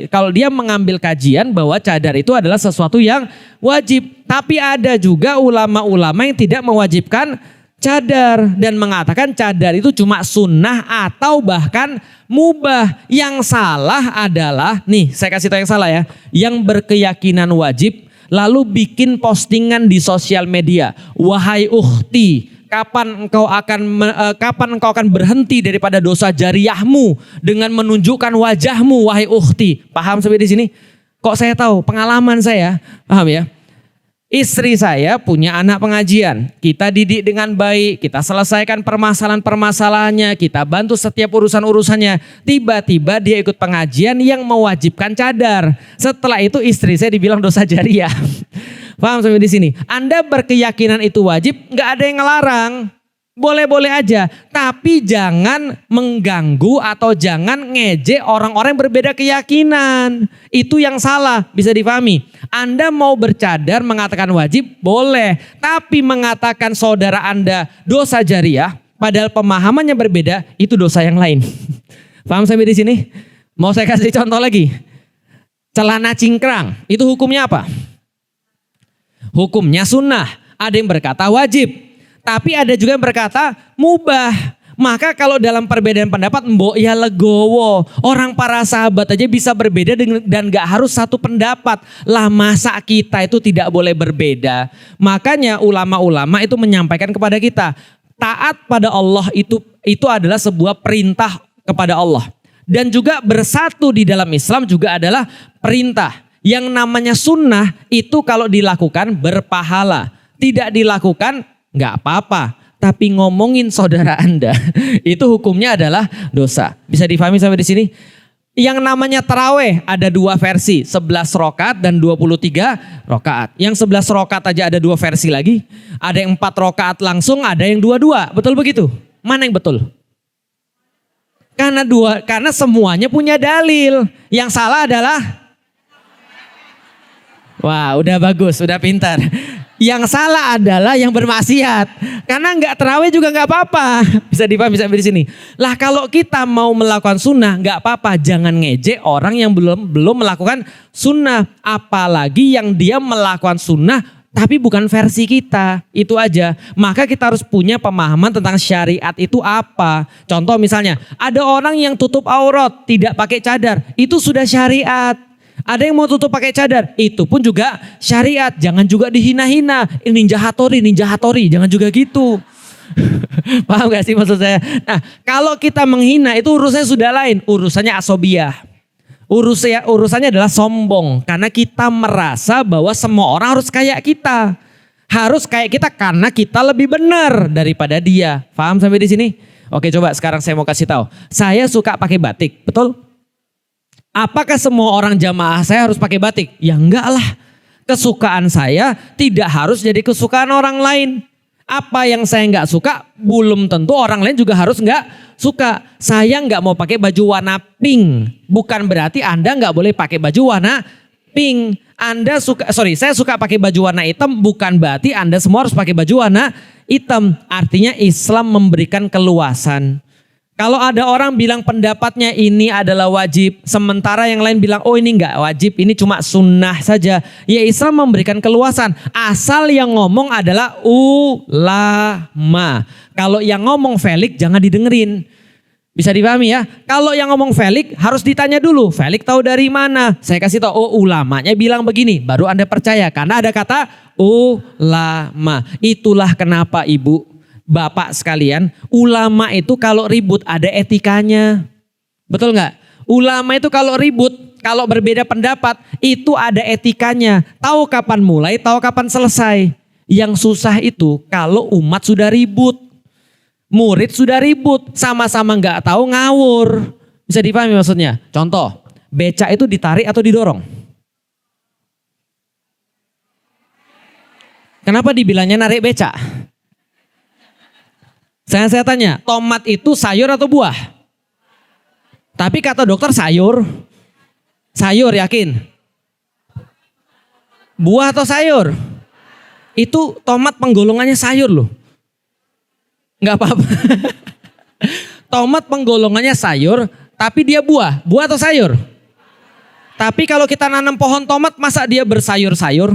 kalau dia mengambil kajian bahwa cadar itu adalah sesuatu yang wajib. Tapi ada juga ulama-ulama yang tidak mewajibkan cadar dan mengatakan cadar itu cuma sunnah atau bahkan mubah. Yang salah adalah, nih saya kasih tahu yang salah ya, yang berkeyakinan wajib lalu bikin postingan di sosial media, wahai ukhti, kapan engkau akan berhenti daripada dosa jariyahmu dengan menunjukkan wajahmu, wahai ukhti. Paham sampai di sini? Kok saya tahu? Pengalaman saya, paham ya? Istri saya punya anak pengajian, kita didik dengan baik, kita selesaikan permasalahan-permasalahannya, kita bantu setiap urusan-urusannya. Tiba-tiba dia ikut pengajian yang mewajibkan cadar. Setelah itu istri saya dibilang dosa jariyah. Paham sampai di sini? Anda berkeyakinan itu wajib, nggak ada yang ngelarang. Boleh-boleh aja, tapi jangan mengganggu atau jangan ngejek orang-orang yang berbeda keyakinan. Itu yang salah, bisa dipahami. Anda mau bercadar mengatakan wajib, boleh. Tapi mengatakan saudara Anda dosa jariyah, padahal pemahamannya berbeda, itu dosa yang lain. Paham sampai di sini? Mau saya kasih contoh lagi. Celana cingkrang, itu hukumnya apa? Hukumnya sunnah. Ada yang berkata wajib. Tapi ada juga yang berkata mubah. Maka kalau dalam perbedaan pendapat, mbok ya legowo. Orang para sahabat aja bisa berbeda dan gak harus satu pendapat. Lah masa kita itu tidak boleh berbeda. Makanya ulama-ulama itu menyampaikan kepada kita, taat pada Allah itu adalah sebuah perintah kepada Allah. Dan juga bersatu di dalam Islam juga adalah perintah. Yang namanya sunnah itu kalau dilakukan berpahala. Tidak dilakukan nggak apa-apa, tapi ngomongin saudara Anda itu hukumnya adalah dosa. Bisa difahami sampai di sini? Yang namanya taraweh ada dua versi, 11 rakaat dan 23 rakaat. Yang 11 rakaat aja ada dua versi lagi. Ada yang 4 rakaat langsung, ada yang 2-2. Betul begitu? Mana yang betul? Karena semuanya punya dalil. Yang salah adalah, wah udah bagus, udah pintar. Yang salah adalah yang bermaksiat. Karena nggak terawih juga nggak apa-apa. Bisa dipahami sampai di sini. Lah kalau kita mau melakukan sunnah nggak apa-apa. Jangan ngejek orang yang belum melakukan sunnah. Apalagi yang dia melakukan sunnah tapi bukan versi kita. Itu aja. Maka kita harus punya pemahaman tentang syariat itu apa. Contoh misalnya ada orang yang tutup aurat tidak pakai cadar. Itu sudah syariat. Ada yang mau tutup pakai cadar, itu pun juga syariat. Jangan juga dihina-hina. Ninja Hattori, jangan juga gitu. Paham gak sih maksud saya? Nah, kalau kita menghina itu urusannya sudah lain. Urusannya asobiyah. Urusannya adalah sombong. Karena kita merasa bahwa semua orang harus kayak kita. Harus kayak kita karena kita lebih benar daripada dia. Paham sampai di sini? Oke, coba sekarang saya mau kasih tahu. Saya suka pakai batik, betul? Apakah semua orang jamaah saya harus pakai batik? Ya enggak lah. Kesukaan saya tidak harus jadi kesukaan orang lain. Apa yang saya enggak suka belum tentu orang lain juga harus enggak suka. Saya enggak mau pakai baju warna pink. Bukan berarti Anda enggak boleh pakai baju warna pink. Saya suka pakai baju warna hitam. Bukan berarti Anda semua harus pakai baju warna hitam. Artinya Islam memberikan keluasan. Kalau ada orang bilang pendapatnya ini adalah wajib, sementara yang lain bilang oh ini enggak wajib, ini cuma sunnah saja. Ya Islam memberikan keluasan, asal yang ngomong adalah ulama. Kalau yang ngomong Felix jangan didengerin. Bisa dipahami ya? Kalau yang ngomong Felix harus ditanya dulu, Felix tahu dari mana? Saya kasih tahu, oh ulamanya bilang begini, baru Anda percaya. Karena ada kata ulama. Itulah kenapa Ibu, Bapak sekalian, ulama itu kalau ribut ada etikanya. Betul nggak? Ulama itu kalau ribut, kalau berbeda pendapat itu ada etikanya. Tahu kapan mulai, tahu kapan selesai. Yang susah itu kalau umat sudah ribut. Murid sudah ribut, sama-sama nggak tahu ngawur. Bisa dipahami maksudnya? Contoh, beca itu ditarik atau didorong? Kenapa dibilangnya narik beca? Saya tanya, tomat itu sayur atau buah? Tapi kata dokter sayur. Sayur yakin? Buah atau sayur? Itu tomat penggolongannya sayur loh. Enggak apa-apa. Tomat penggolongannya sayur, tapi dia buah. Buah atau sayur? Tapi kalau kita nanam pohon tomat, masa dia bersayur-sayur?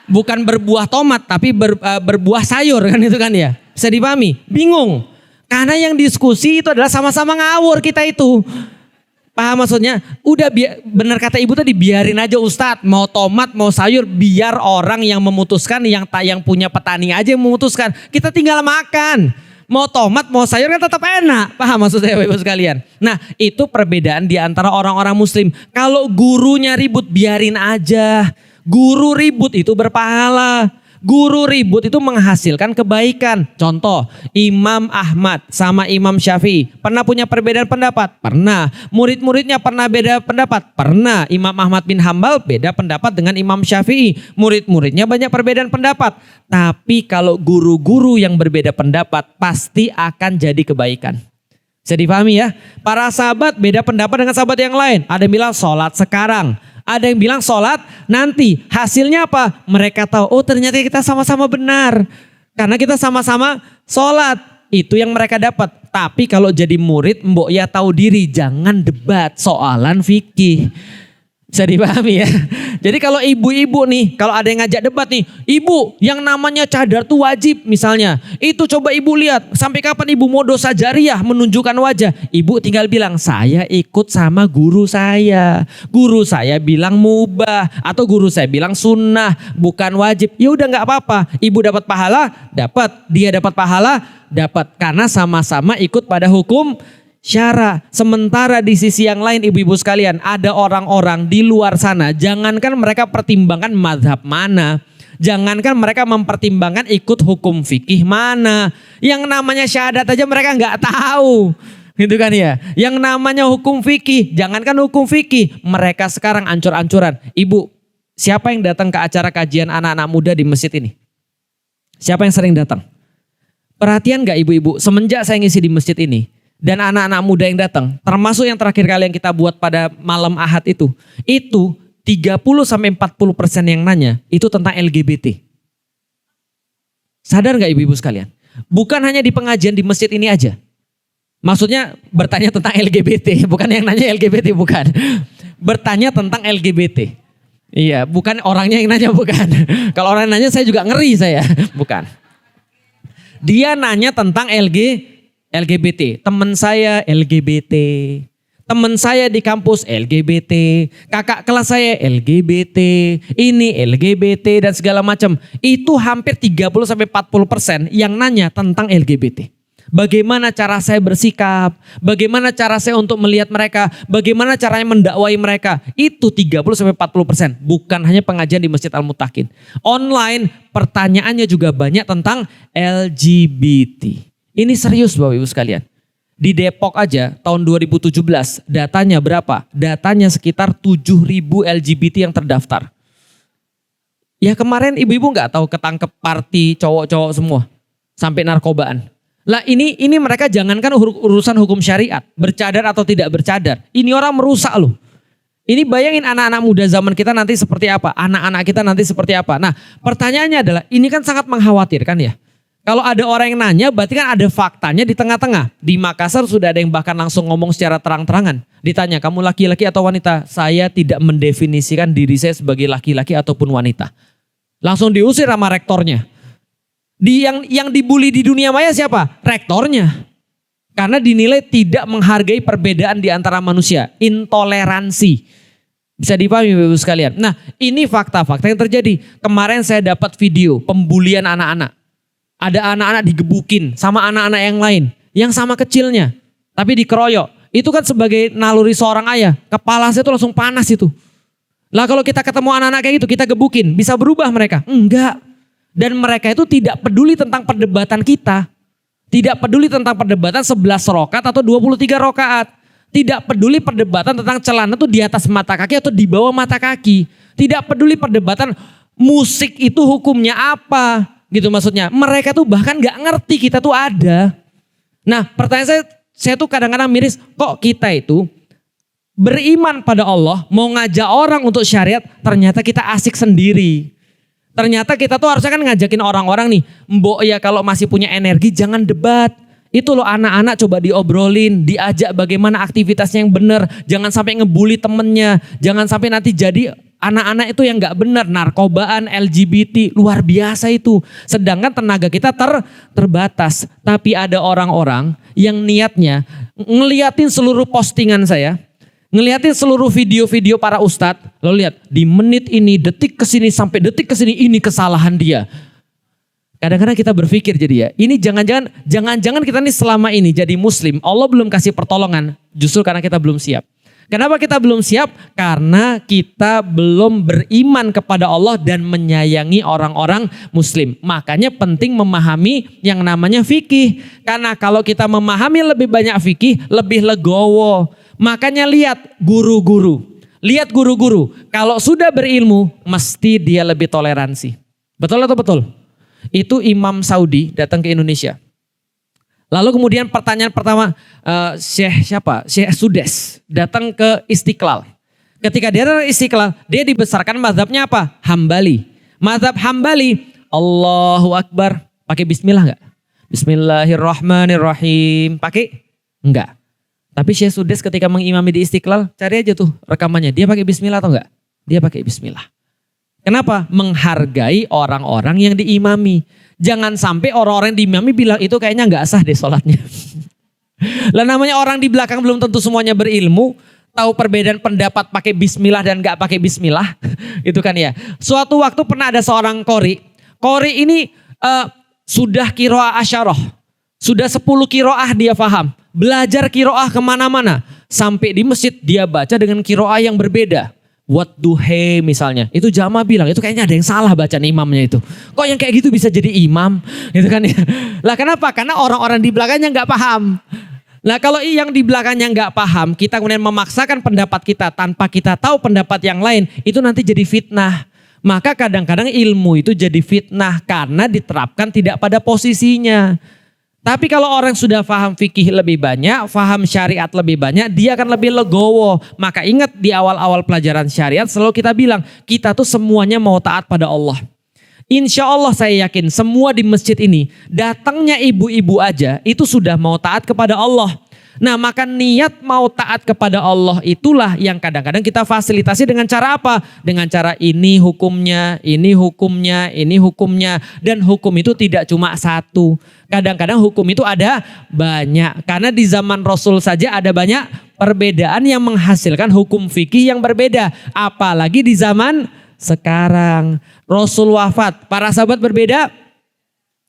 Bukan berbuah tomat, tapi berbuah sayur kan itu kan ya. Bisa dipahami? Bingung. Karena yang diskusi itu adalah sama-sama ngawur kita itu. Paham maksudnya? Udah benar kata ibu tadi, biarin aja Ustadz. Mau tomat, mau sayur, biar orang yang memutuskan, yang punya petani aja yang memutuskan. Kita tinggal makan. Mau tomat, mau sayur kan tetap enak. Paham maksudnya Ibu sekalian? Nah itu perbedaan di antara orang-orang muslim. Kalau gurunya ribut, biarin aja. Guru ribut itu berpahala. Guru ribut itu menghasilkan kebaikan. Contoh, Imam Ahmad sama Imam Syafi'i pernah punya perbedaan pendapat? Pernah. Murid-muridnya pernah beda pendapat? Pernah. Imam Ahmad bin Hambal beda pendapat dengan Imam Syafi'i. Murid-muridnya banyak perbedaan pendapat. Tapi kalau guru-guru yang berbeda pendapat pasti akan jadi kebaikan. Bisa dipahami ya? Para sahabat beda pendapat dengan sahabat yang lain. Ada yang bilang sholat sekarang. Ada yang bilang sholat nanti. Hasilnya apa? Mereka tahu, oh ternyata kita sama-sama benar. Karena kita sama-sama sholat. Itu yang mereka dapat. Tapi kalau jadi murid, mbok ya tahu diri. Jangan debat soalan fikih. Bisa dipahami ya. Jadi kalau ibu-ibu nih, kalau ada yang ngajak debat nih. Ibu, yang namanya cadar tuh wajib misalnya. Itu coba ibu lihat. Sampai kapan ibu mau dosa jariah menunjukkan wajah. Ibu tinggal bilang, saya ikut sama guru saya. Guru saya bilang mubah. Atau guru saya bilang sunnah. Bukan wajib. Ya udah gak apa-apa. Ibu dapat pahala, dapat. Dia dapat pahala, dapat. Karena sama-sama ikut pada hukum syara. Sementara di sisi yang lain ibu-ibu sekalian, ada orang-orang di luar sana, jangankan mereka pertimbangkan mazhab mana, jangankan mereka mempertimbangkan ikut hukum fikih mana, yang namanya syahadat aja mereka nggak tahu, gitu kan ya. Yang namanya hukum fikih, jangankan hukum fikih, mereka sekarang ancur-ancuran. Ibu, siapa yang datang ke acara kajian anak-anak muda di masjid ini? Siapa yang sering datang? Perhatian nggak ibu-ibu, semenjak saya ngisi di masjid ini, dan anak-anak muda yang datang, termasuk yang terakhir kali yang kita buat pada malam Ahad itu 30-40% yang nanya itu tentang LGBT. Sadar gak ibu-ibu sekalian? Bukan hanya di pengajian di masjid ini aja. Maksudnya bertanya tentang LGBT, bukan yang nanya LGBT, bukan. Bertanya tentang LGBT. Iya, bukan orangnya yang nanya, bukan. Kalau orang yang nanya saya juga ngeri saya, bukan. Dia nanya tentang LGBT, teman saya LGBT, teman saya di kampus LGBT, kakak kelas saya LGBT, ini LGBT dan segala macam. Itu hampir 30-40% yang nanya tentang LGBT. Bagaimana cara saya bersikap, bagaimana cara saya untuk melihat mereka, bagaimana caranya mendakwai mereka. Itu 30-40%, bukan hanya pengajian di Masjid Al-Mutakin. Online pertanyaannya juga banyak tentang LGBT. Ini serius Bapak Ibu sekalian. Di Depok aja tahun 2017 datanya berapa? Datanya sekitar 7.000 LGBT yang terdaftar. Ya kemarin ibu-ibu gak tahu ketangkep party cowok-cowok semua. Sampai narkobaan. Lah ini mereka jangankan urusan hukum syariat. Bercadar atau tidak bercadar. Ini orang merusak loh. Ini bayangin anak-anak muda zaman kita nanti seperti apa. Anak-anak kita nanti seperti apa. Nah pertanyaannya adalah ini kan sangat mengkhawatirkan ya. Kalau ada orang yang nanya berarti kan ada faktanya di tengah-tengah. Di Makassar sudah ada yang bahkan langsung ngomong secara terang-terangan. Ditanya kamu laki-laki atau wanita? Saya tidak mendefinisikan diri saya sebagai laki-laki ataupun wanita. Langsung diusir sama rektornya. Yang dibully di dunia maya siapa? Rektornya. Karena dinilai tidak menghargai perbedaan di antara manusia. Intoleransi. Bisa dipahami Bapak-Ibu sekalian. Nah ini fakta-fakta yang terjadi. Kemarin saya dapat video pembulian anak-anak. Ada anak-anak digebukin sama anak-anak yang lain. Yang sama kecilnya. Tapi dikeroyok. Itu kan sebagai naluri seorang ayah. Kepala saya tuh langsung panas itu. Lah kalau kita ketemu anak-anak kayak gitu kita gebukin. Bisa berubah mereka? Enggak. Dan mereka itu tidak peduli tentang perdebatan kita. Tidak peduli tentang perdebatan 11 rakaat atau 23 rakaat. Tidak peduli perdebatan tentang celana tuh di atas mata kaki atau di bawah mata kaki. Tidak peduli perdebatan musik itu hukumnya apa. Gitu maksudnya. Mereka tuh bahkan gak ngerti kita tuh ada. Nah pertanyaan saya tuh kadang-kadang miris. Kok kita itu beriman pada Allah. Mau ngajak orang untuk syariat. Ternyata kita asik sendiri. Ternyata kita tuh harusnya kan ngajakin orang-orang nih. Mbok ya kalau masih punya energi jangan debat. Itu loh anak-anak coba diobrolin. Diajak bagaimana aktivitasnya yang benar. Jangan sampai ngebully temennya. Jangan sampai nanti jadi Anak-anak itu yang gak benar, narkobaan, LGBT, luar biasa itu. Sedangkan tenaga kita terbatas. Tapi ada orang-orang yang niatnya ngeliatin seluruh postingan saya, ngeliatin seluruh video-video para ustadz, lo lihat di menit ini, detik kesini sampai detik kesini, ini kesalahan dia. Kadang-kadang kita berpikir jadi ya, ini jangan-jangan kita nih selama ini jadi muslim, Allah belum kasih pertolongan, justru karena kita belum siap. Kenapa kita belum siap? Karena kita belum beriman kepada Allah dan menyayangi orang-orang muslim. Makanya penting memahami yang namanya fikih. Karena kalau kita memahami lebih banyak fikih, lebih legowo. Makanya lihat guru-guru. Lihat guru-guru. Kalau sudah berilmu, mesti dia lebih toleransi. Betul atau betul? Itu Imam Saudi datang ke Indonesia. Lalu kemudian pertanyaan pertama, Syekh siapa? Syekh Sudes datang ke Istiqlal. Ketika dia datang ke Istiqlal, dia dibesarkan mazhabnya apa? Hambali. Mazhab Hambali, Allahu Akbar. Pakai bismillah enggak? Bismillahirrahmanirrahim. Pakai? Enggak. Tapi Syekh Sudes ketika mengimami di Istiqlal, cari aja tuh rekamannya. Dia pakai bismillah atau enggak? Dia pakai bismillah. Kenapa? Menghargai orang-orang yang diimami. Jangan sampai orang-orang yang diimami bilang itu kayaknya nggak sah deh sholatnya. Lah namanya orang di belakang belum tentu semuanya berilmu. Tahu perbedaan pendapat pakai bismillah dan nggak pakai bismillah. Itu kan ya. Suatu waktu pernah ada seorang qori. Qori ini sudah kiroah asyarah. Sudah 10 kiroah dia paham. Belajar kiroah kemana-mana. Sampai di masjid dia baca dengan kiroah yang berbeda. Wadduhe misalnya, itu jamaah bilang itu kayaknya ada yang salah bacaan imamnya itu. Kok yang kayak gitu bisa jadi imam? Gitu kan ya. Lah kenapa? Karena orang-orang di belakangnya nggak paham. Nah kalau yang di belakangnya nggak paham, kita kemudian memaksakan pendapat kita tanpa kita tahu pendapat yang lain, itu nanti jadi fitnah. Maka kadang-kadang ilmu itu jadi fitnah karena diterapkan tidak pada posisinya. Tapi kalau orang sudah paham fikih lebih banyak, paham syariat lebih banyak, dia akan lebih legowo. Maka ingat di awal-awal pelajaran syariat selalu kita bilang, kita tuh semuanya mau taat pada Allah. Insya Allah saya yakin semua di masjid ini, datangnya ibu-ibu aja itu sudah mau taat kepada Allah. Nah maka niat mau taat kepada Allah itulah yang kadang-kadang kita fasilitasi dengan cara apa? Dengan cara ini hukumnya, ini hukumnya, ini hukumnya. Dan hukum itu tidak cuma satu. Kadang-kadang hukum itu ada banyak. Karena di zaman Rasul saja ada banyak perbedaan yang menghasilkan hukum fikih yang berbeda. Apalagi di zaman sekarang. Rasul wafat, para sahabat berbeda.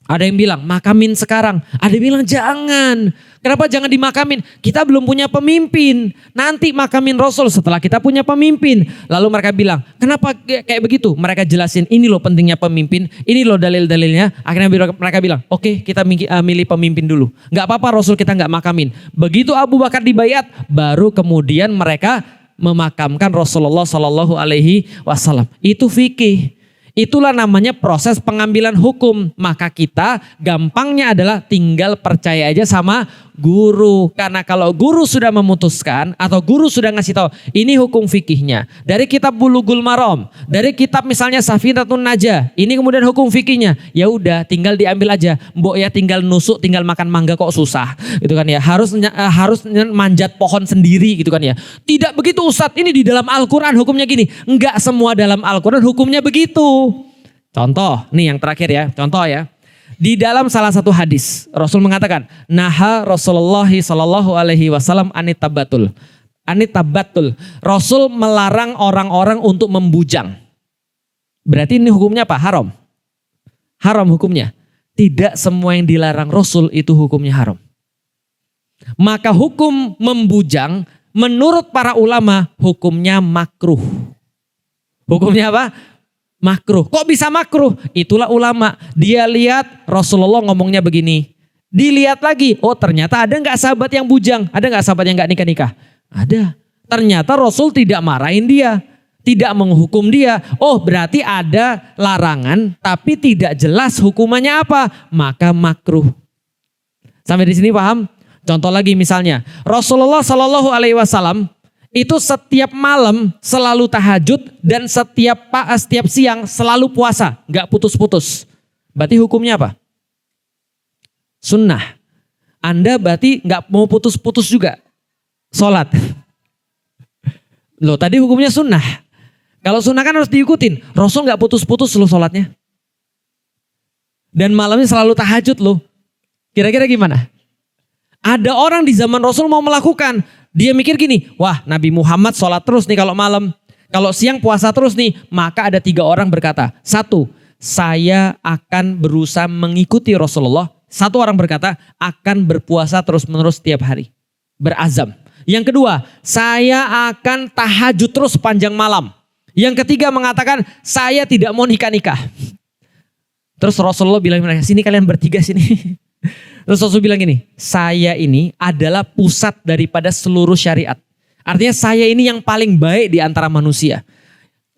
Ada yang bilang makamin sekarang, ada yang bilang jangan. Kenapa jangan dimakamin? Kita belum punya pemimpin. Nanti makamin Rasul setelah kita punya pemimpin. Lalu mereka bilang, kenapa kayak begitu? Mereka jelasin, ini loh pentingnya pemimpin, ini loh dalil-dalilnya. Akhirnya mereka bilang, oke, kita milih pemimpin dulu. Gak apa-apa Rasul kita gak makamin. Begitu Abu Bakar dibayat, baru kemudian mereka memakamkan Rasulullah Shallallahu Alaihi Wasallam. Itu fikih. Itulah namanya proses pengambilan hukum. Maka kita gampangnya adalah tinggal percaya aja sama guru. Karena kalau guru sudah memutuskan atau guru sudah ngasih tahu ini hukum fikihnya. Dari kitab Bulughul Maram, dari kitab misalnya Safinatun Najah, ini kemudian hukum fikihnya. Ya udah tinggal diambil aja. Mbok ya tinggal nusuk, tinggal makan mangga kok susah. Gitu kan ya. Harus manjat pohon sendiri gitu kan ya. Tidak begitu Ustadz, ini di dalam Al-Qur'an hukumnya gini. Enggak semua dalam Al-Qur'an hukumnya begitu. Contoh, nih yang terakhir ya, contoh ya. Di dalam salah satu hadis, Rasul mengatakan, Naha Rasulullah Sallallahu Alaihi Wasallam anitabatul. Anitabatul. Rasul melarang orang-orang untuk membujang. Berarti ini hukumnya apa? Haram. Haram hukumnya. Tidak semua yang dilarang Rasul itu hukumnya haram. Maka hukum membujang menurut para ulama hukumnya makruh. Hukumnya apa? Makruh. Kok bisa makruh? Itulah ulama. Dia lihat Rasulullah ngomongnya begini. Dilihat lagi. Oh ternyata ada gak sahabat yang bujang? Ada gak sahabat yang gak nikah-nikah? Ada. Ternyata Rasul tidak marahin dia. Tidak menghukum dia. Oh berarti ada larangan tapi tidak jelas hukumannya apa. Maka makruh. Sampai di sini paham? Contoh lagi misalnya. Rasulullah Shallallahu Alaihi Wasallam itu setiap malam selalu tahajud dan setiap siang selalu puasa, nggak putus-putus. Berarti hukumnya apa? Sunnah. Anda berarti nggak mau putus-putus juga sholat. Loh tadi hukumnya sunnah. Kalau sunnah kan harus diikutin. Rasul gak putus-putus loh sholatnya. Dan malamnya selalu tahajud loh. Kira-kira gimana? Ada orang di zaman Rasul mau melakukan. Dia mikir gini, wah Nabi Muhammad sholat terus nih kalau malam. Kalau siang puasa terus nih. Maka ada 3 orang berkata. 1, saya akan berusaha mengikuti Rasulullah. 1 orang berkata, akan berpuasa terus-menerus setiap hari. Berazam. Yang kedua, saya akan tahajud terus sepanjang malam. Yang ketiga mengatakan, saya tidak mau nikah-nikah. Terus Rasulullah bilang, sini kalian bertiga sini. Terus Rasul bilang gini, saya ini adalah pusat daripada seluruh syariat. Artinya saya ini yang paling baik di antara manusia.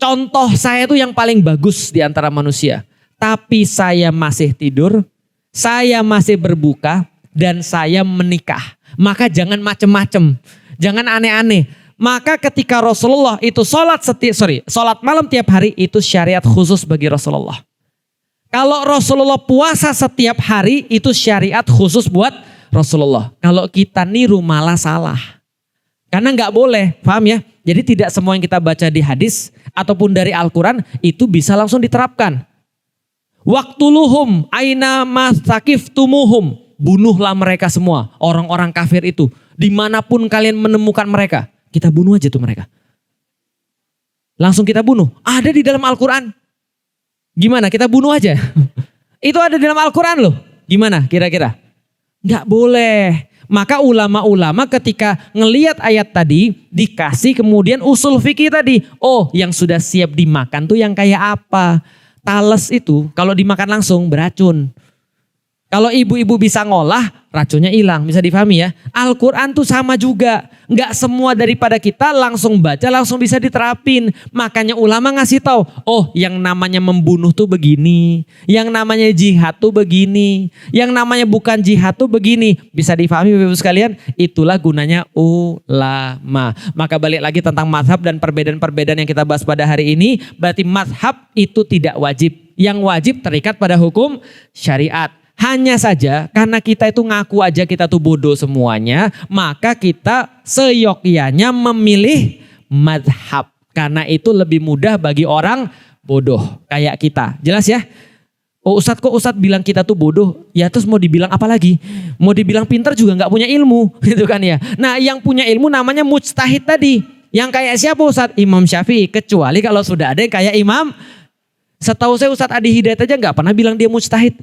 Contoh saya itu yang paling bagus di antara manusia. Tapi saya masih tidur, saya masih berbuka, dan saya menikah. Maka jangan macem-macem, jangan aneh-aneh. Maka ketika Rasulullah itu sholat malam tiap hari, itu syariat khusus bagi Rasulullah. Kalau Rasulullah puasa setiap hari, itu syariat khusus buat Rasulullah. Kalau kita niru malah salah. Karena nggak boleh, paham ya? Jadi tidak semua yang kita baca di hadis ataupun dari Al-Quran itu bisa langsung diterapkan. Waktuluhum aina masakiftumuhum. Bunuhlah mereka semua, orang-orang kafir itu. Dimanapun kalian menemukan mereka, kita bunuh aja tuh mereka. Langsung kita bunuh. Ada di dalam Al-Quran. Gimana? Kita bunuh aja. Itu ada di dalam Al-Quran loh. Gimana kira-kira? Nggak boleh. Maka ulama-ulama ketika ngelihat ayat tadi, dikasih kemudian usul fikih tadi. Oh, yang sudah siap dimakan tuh yang kayak apa? Talas itu kalau dimakan langsung beracun. Kalau ibu-ibu bisa ngolah, racunnya hilang. Bisa difahami ya. Al-Quran tuh sama juga. Nggak semua daripada kita langsung baca, langsung bisa diterapin. Makanya ulama ngasih tahu, oh yang namanya membunuh tuh begini. Yang namanya jihad tuh begini. Yang namanya bukan jihad tuh begini. Bisa difahami Bapak-Ibu sekalian? Itulah gunanya ulama. Maka balik lagi tentang mazhab dan perbedaan-perbedaan yang kita bahas pada hari ini. Berarti mazhab itu tidak wajib. Yang wajib terikat pada hukum syariat. Hanya saja karena kita itu ngaku aja kita tuh bodoh semuanya, maka kita seyogyanya memilih madhab. Karena itu lebih mudah bagi orang bodoh kayak kita. Jelas ya? Oh Ustadz, kok Ustadz bilang kita tuh bodoh? Ya terus mau dibilang apa lagi? Mau dibilang pintar juga gak punya ilmu gitu kan ya. Nah yang punya ilmu namanya mujtahid tadi. Yang kayak siapa Ustadz? Imam Syafi'i. Kecuali kalau sudah ada yang kayak Imam. Setahu saya Ustadz Adi Hidayat aja gak pernah bilang dia mujtahid.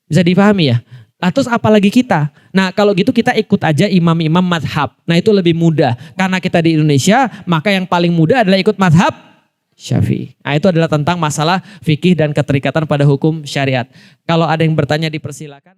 Bisa dipahami ya? Terus apalagi kita? Nah kalau gitu kita ikut aja imam-imam madhab. Nah itu lebih mudah. Karena kita di Indonesia, maka yang paling mudah adalah ikut madhab Syafi'i. Nah itu adalah tentang masalah fikih dan keterikatan pada hukum syariat. Kalau ada yang bertanya dipersilakan.